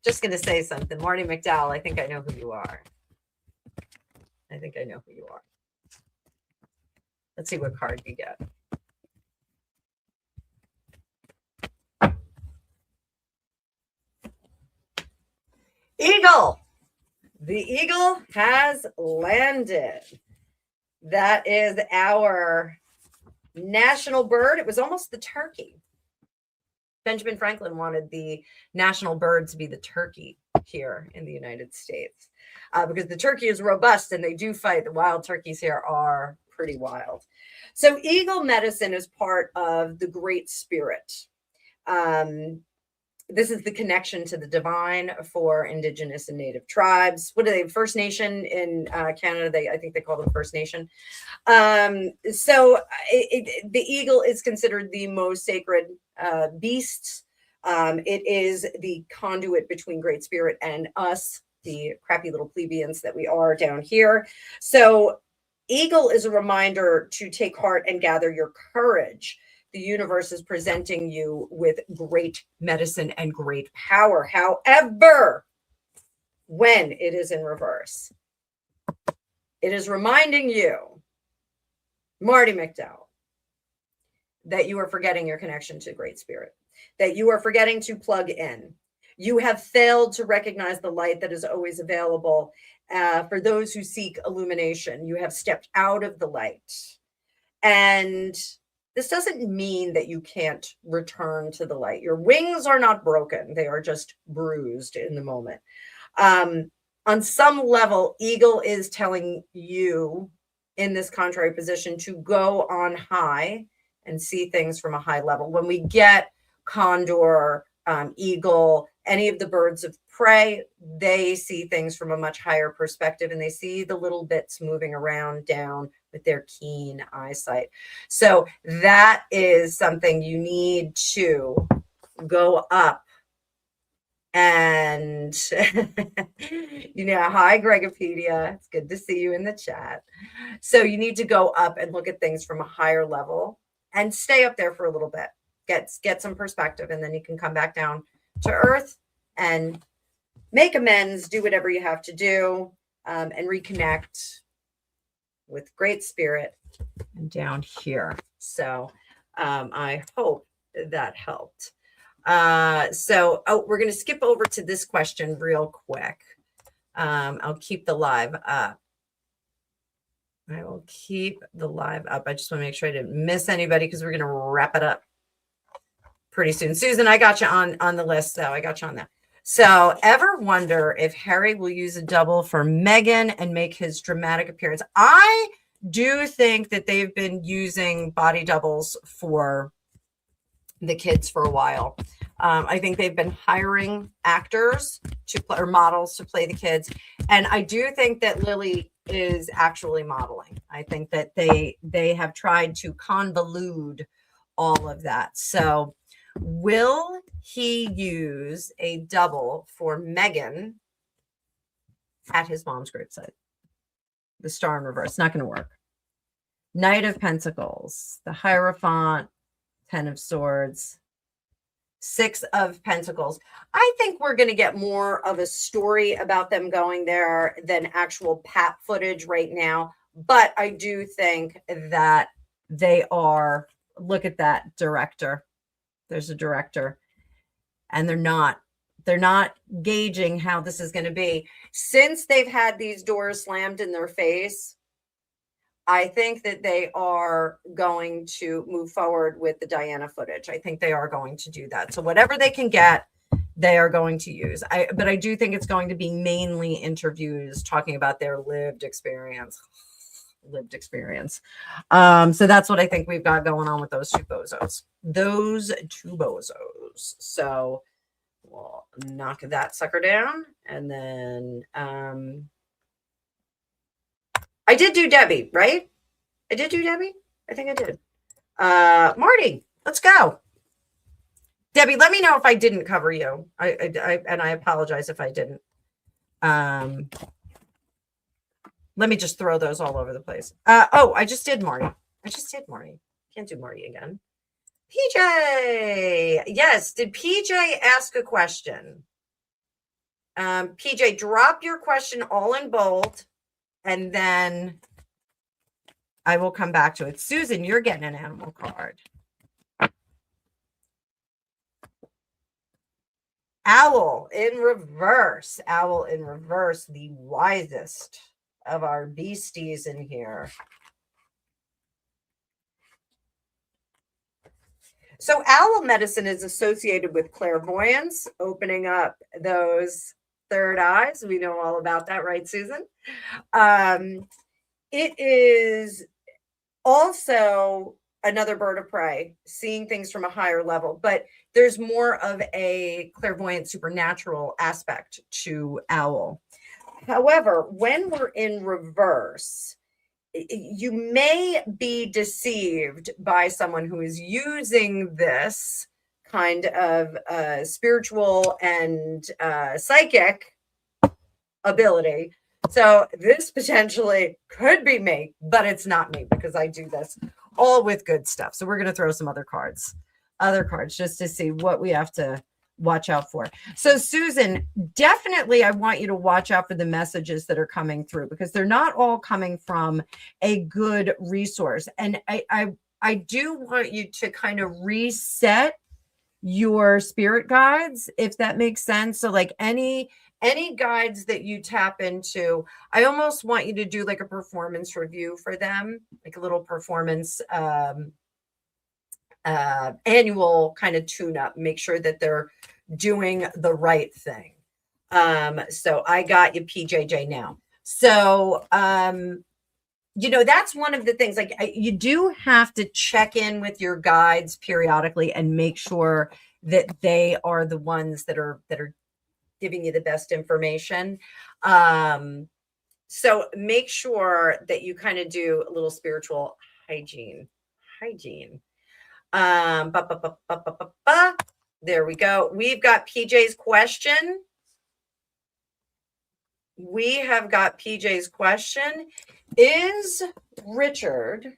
Just going to say something. Marty McDowell, I think I know who you are. I think I know who you are. Let's see what card you get. Eagle. The eagle has landed. That is our national bird. It was almost the turkey. Benjamin Franklin wanted the national bird to be the turkey here in the United States because the turkey is robust and they do fight. The wild turkeys here are pretty wild. So eagle medicine is part of the Great Spirit. This is the connection to the divine for Indigenous and Native tribes. What are they? First Nation in Canada. I think they call them First Nation. The eagle is considered the most sacred beast. It is the conduit between Great Spirit and us, the crappy little plebeians that we are down here. So eagle is a reminder to take heart and gather your courage. The universe is presenting you with great medicine and great power. However, when it is in reverse, it is reminding you, Marty McDowell, that you are forgetting your connection to Great Spirit, that you are forgetting to plug in. You have failed to recognize the light that is always available for those who seek illumination. You have stepped out of the light. And this doesn't mean that you can't return to the light. Your wings are not broken. They are just bruised in the moment. On some level, eagle is telling you in this contrary position to go on high and see things from a high level. When we get condor, eagle, any of the birds of prey, they see things from a much higher perspective and they see the little bits moving around down with their keen eyesight. So that is something you need to go up and, hi, Gregopedia. It's good to see you in the chat. So you need to go up and look at things from a higher level and stay up there for a little bit. Get some perspective, and then you can come back down to earth and make amends, do whatever you have to do, and reconnect with Great Spirit and down here. So I hope that helped. We're going to skip over to this question real quick. I'll keep the live up. I will keep the live up. I just want to make sure I didn't miss anybody because we're going to wrap it up pretty soon. Susan, I got you on the list, though. I got you on that. So, ever wonder if Harry will use a double for Meghan and make his dramatic appearance? I do think that they've been using body doubles for the kids for a while. I think they've been hiring actors or models to play the kids. And I do think that Lily is actually modeling. I think that they have tried to convolute all of that. So will he use a double for Meghan at his mom's gravesite? The star in reverse, not going to work. Knight of Pentacles, the Hierophant, Ten of Swords, Six of Pentacles. I think we're going to get more of a story about them going there than actual pap footage right now. But I do think that they are, look at that director. There's a director. And they're not gauging how this is going to be. Since they've had these doors slammed in their face, I think that they are going to move forward with the Diana footage. I think they are going to do that. So whatever they can get, they are going to use. But I do think it's going to be mainly interviews talking about their lived experience. So that's what I think we've got going on with those two bozos. So we'll knock that sucker down. And then I did do Debbie, right? I did do Debbie. I think I did. Marty, let's go. Debbie, let me know if I didn't cover you. And I apologize if I didn't. Let me just throw those all over the place. I just did Marty. Can't do Marty again. PJ. Yes. Did PJ ask a question? PJ, drop your question all in bold, and then I will come back to it. Susan, you're getting an animal card. Owl in reverse. Owl in reverse, the wisest of our beasties in here. So owl medicine is associated with clairvoyance, opening up those third eyes. We know all about that, right, Susan? It is also another bird of prey, seeing things from a higher level, but there's more of a clairvoyant supernatural aspect to owl. However, when we're in reverse, you may be deceived by someone who is using this kind of spiritual and psychic ability. So this potentially could be me, but it's not me because I do this all with good stuff. So we're going to throw some other cards just to see what we have to watch out for. So Susan, definitely I want you to watch out for the messages that are coming through because they're not all coming from a good resource. And I do want you to kind of reset your spirit guides, if that makes sense. So like any guides that you tap into, I almost want you to do like a performance review for them, like a little performance annual kind of tune up, make sure that they're doing the right thing. So I got you PJJ now. So, that's one of the things, like you do have to check in with your guides periodically and make sure that they are the ones that are giving you the best information. So make sure that you kind of do a little spiritual hygiene. There we go. We've got PJ's question. We have got PJ's question. Is Richard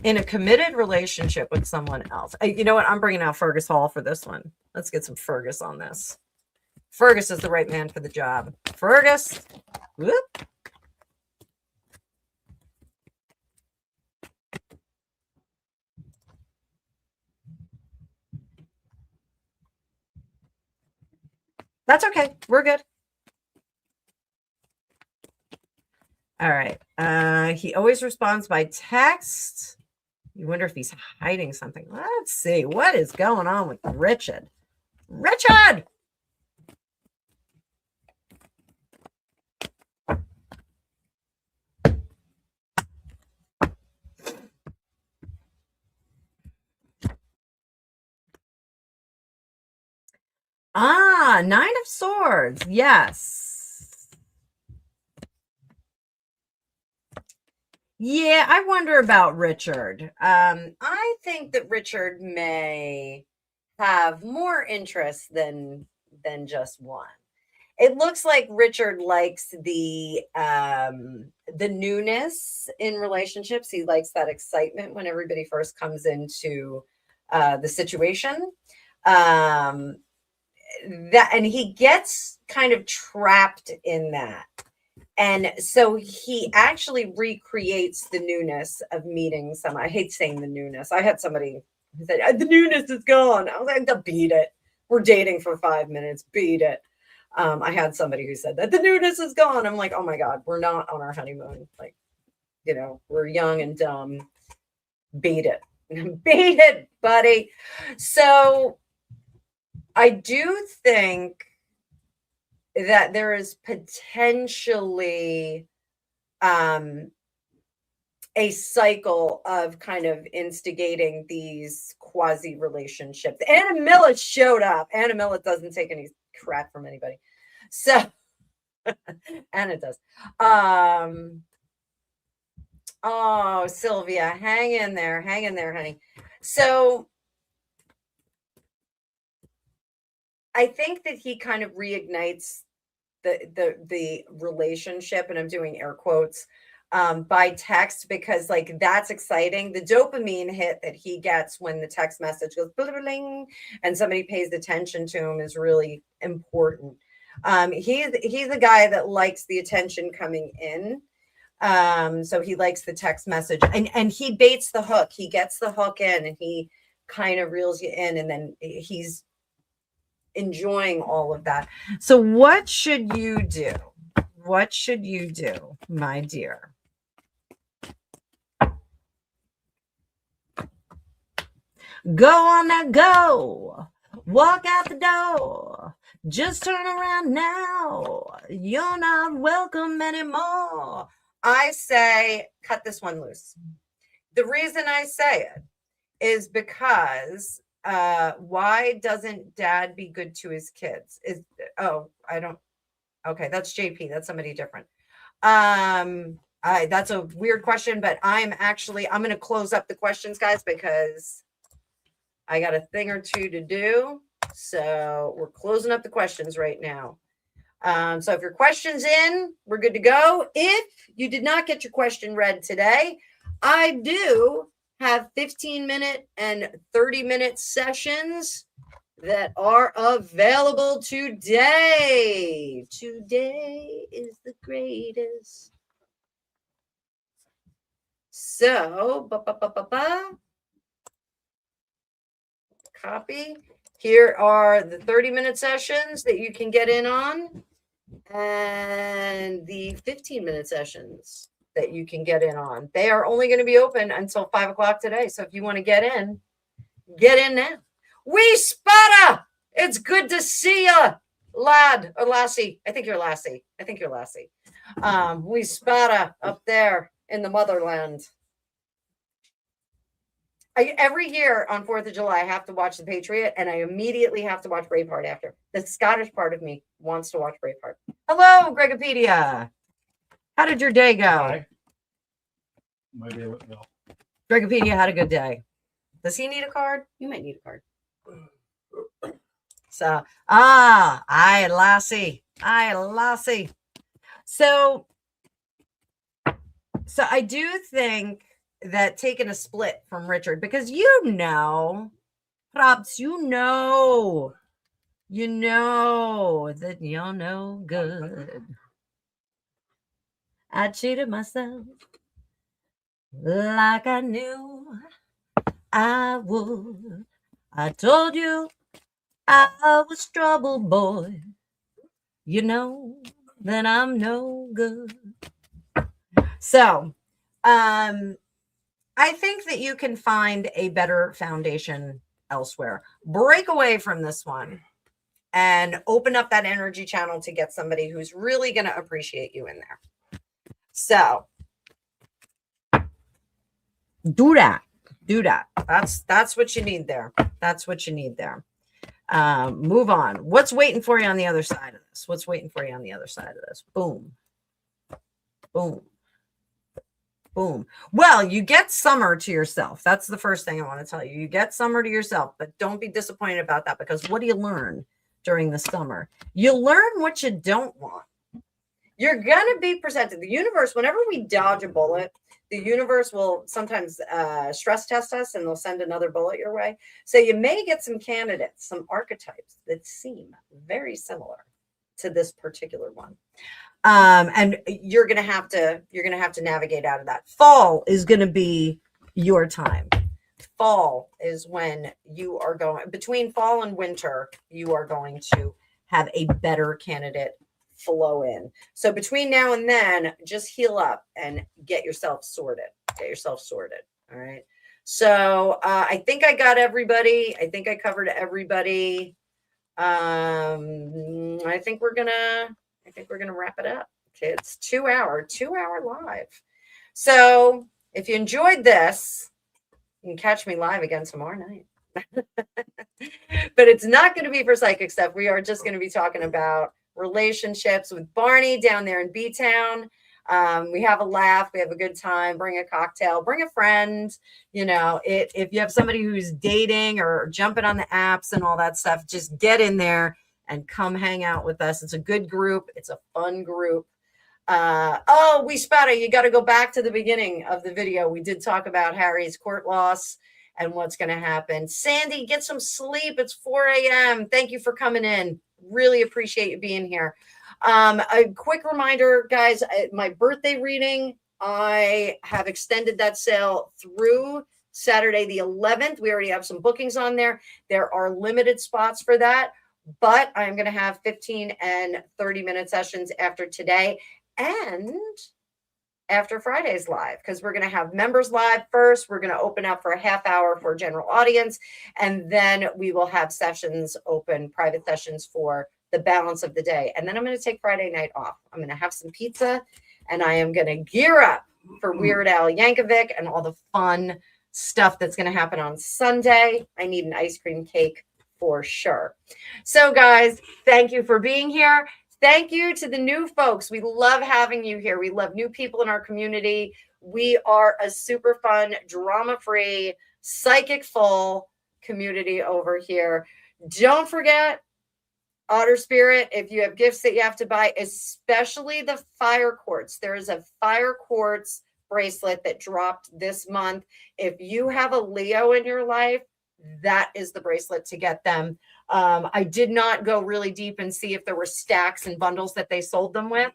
in a committed relationship with someone else? You know what? I'm bringing out Fergus Hall for this one. Let's get some Fergus on this. Fergus is the right man for the job. Fergus. Whoop. That's okay. We're good. All right. He always responds by text. You wonder if he's hiding something. Let's see. What is going on with Richard? Richard! Nine of Swords. Yes. Yeah, I wonder about Richard. I think that Richard may have more interest than just one. It looks like Richard likes the newness in relationships. He likes that excitement when everybody first comes into the situation. And he gets kind of trapped in that. And so he actually recreates the newness of meeting someone. I hate saying the newness. I had somebody who said, the newness is gone. I was like, beat it. We're dating for 5 minutes. Beat it. I had somebody who said that the newness is gone. I'm like, oh my God, we're not on our honeymoon. Like, we're young and dumb. Beat it. Beat it, buddy. So I do think that there is potentially a cycle of kind of instigating these quasi relationships. Anna Millet showed up. Anna Millet doesn't take any crap from anybody. So Anna does. Oh, Sylvia, hang in there, honey. So I think that he kind of reignites the relationship, and I'm doing air quotes, by text, because like that's exciting. The dopamine hit that he gets when the text message goes bling and somebody pays attention to him is really important. He's a guy that likes the attention coming in. So he likes the text message, and he baits the hook. He gets the hook in, and he kind of reels you in, and then he's enjoying all of that. So what should you do? What should you do, my dear? Go on now, go. Walk out the door. Just turn around now. You're not welcome anymore. I say, cut this one loose. The reason I say it is because why doesn't dad be good to his kids? Okay, that's JP. That's somebody different. That's a weird question, but I'm going to close up the questions, guys, because I got a thing or two to do. So we're closing up the questions right now. So if your question's in, we're good to go. If you did not get your question read today, I do have 15-minute and 30-minute sessions that are available today. Today is the greatest. So, copy. Here are the 30-minute sessions that you can get in on, and the 15-minute sessions that you can get in on. They are only going to be open until 5 o'clock today. So if you want to get in now. We Spada! It's good to see you, lad or lassie. I think you're lassie. We Spada up there in the motherland. Every year on 4th of July, I have to watch The Patriot, and I immediately have to watch Braveheart after. The Scottish part of me wants to watch Braveheart. Hello, Gregopedia. How did your day go? Hi. My day went well. Gregopedia had a good day. Does he need a card? You might need a card. So, aye, lassie. So I do think that taking a split from Richard, because Props, that you're no good. I cheated myself like I knew I would. I told you I was trouble, boy. You know that I'm no good. So, I think that you can find a better foundation elsewhere. Break away from this one and open up that energy channel to get somebody who's really going to appreciate you in there. So, do that. That's what you need there. Move on. What's waiting for you on the other side of this? Boom. Well, you get summer to yourself. That's the first thing I want to tell you. You get summer to yourself, but don't be disappointed about that, because what do you learn during the summer? You learn what you don't want. You're going to be presented. The universe, whenever we dodge a bullet, the universe will sometimes stress test us, and they'll send another bullet your way. So you may get some candidates, some archetypes that seem very similar to this particular one. And you're going to have to navigate out of that. Fall is going to be your time. Fall is when you are going, between fall and winter, you are going to have a better candidate flow in. So between now and then, just heal up and get yourself sorted. All right. So I think I got everybody. I think I covered everybody. I think we're gonna wrap it up, kids. 2-hour live. So if you enjoyed this, you can catch me live again tomorrow night. But it's not going to be for psychic stuff. We are just going to be talking about relationships with Barney down there in B-Town. We have a laugh, we have a good time. Bring a cocktail, bring a friend. You know, if you have somebody who's dating or jumping on the apps and all that stuff, just get in there and come hang out with us. It's a good group. It's a fun group. Oh, we spotted. You got to go back to the beginning of the video. We did talk about Harry's court loss and what's going to happen. Sandy, get some sleep. It's 4 a.m. Thank you for coming in. Really appreciate you being here. A quick reminder, guys, my birthday reading, I have extended that sale through Saturday the 11th. We already have some bookings on there. There are limited spots for that, but I'm going to have 15 and 30-minute sessions after today and after Friday's live, because we're going to have members live first. We're going to open up for a half hour for a general audience, and then we will have sessions open, private sessions for the balance of the day. And then I'm going to take Friday night off. I'm going to have some pizza, and I am going to gear up for Weird Al Yankovic and all the fun stuff that's going to happen on Sunday. I need an ice cream cake for sure. So guys, thank you for being here. Thank you to the new folks. We love having you here. We love new people in our community. We are a super fun, drama-free, psychic-full community over here. Don't forget, Otter Spirit, if you have gifts that you have to buy, especially the fire quartz. There is a fire quartz bracelet that dropped this month. If you have a Leo in your life, that is the bracelet to get them. I did not go really deep and see if there were stacks and bundles that they sold them with,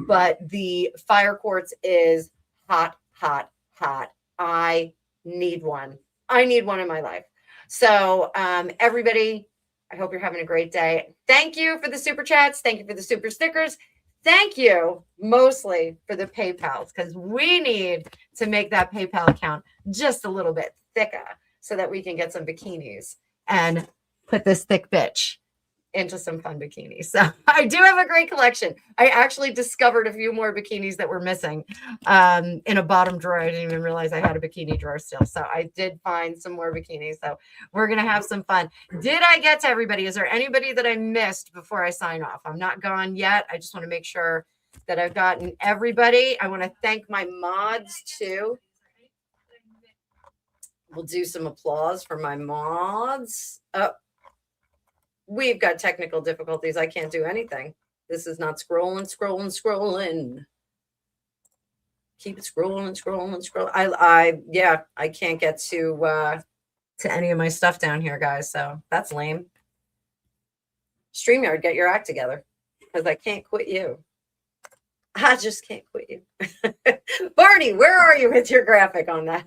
but the fire quartz is hot, hot, hot. I need one. I need one in my life. So everybody, I hope you're having a great day. Thank you for the super chats. Thank you for the super stickers. Thank you mostly for the PayPals, because we need to make that PayPal account just a little bit thicker so that we can get some bikinis and put this thick bitch into some fun bikinis. So I do have a great collection. I actually discovered a few more bikinis that were missing in a bottom drawer. I didn't even realize I had a bikini drawer still. So I did find some more bikinis. So we're going to have some fun. Did I get to everybody? Is there anybody that I missed before I sign off? I'm not gone yet. I just want to make sure that I've gotten everybody. I want to thank my mods too. We'll do some applause for my mods. Oh, we've got technical difficulties. I can't do anything. This is not scrolling. Keep it scrolling. I can't get to any of my stuff down here, guys. So that's lame. StreamYard, get your act together, because I can't quit you. I just can't quit you. Barney, where are you with your graphic on that?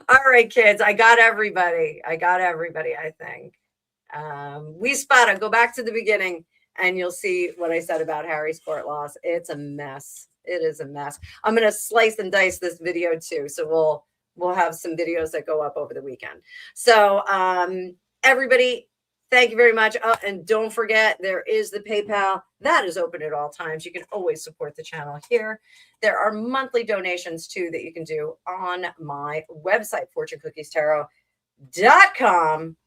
All right, kids, I got everybody, I think. We spotted. Go back to the beginning and you'll see what I said about Harry's court loss. It's a mess. It is a mess. I'm going to slice and dice this video too. So we'll have some videos that go up over the weekend. So everybody, thank you very much. Oh, and don't forget, there is the PayPal. That is open at all times. You can always support the channel here. There are monthly donations too that you can do on my website, fortunecookiestarot.com.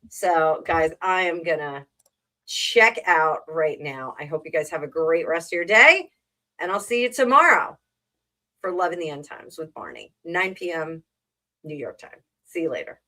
So guys, I am going to check out right now. I hope you guys have a great rest of your day, and I'll see you tomorrow for Love in the End Times with Barney, 9 p.m. New York time. See you later.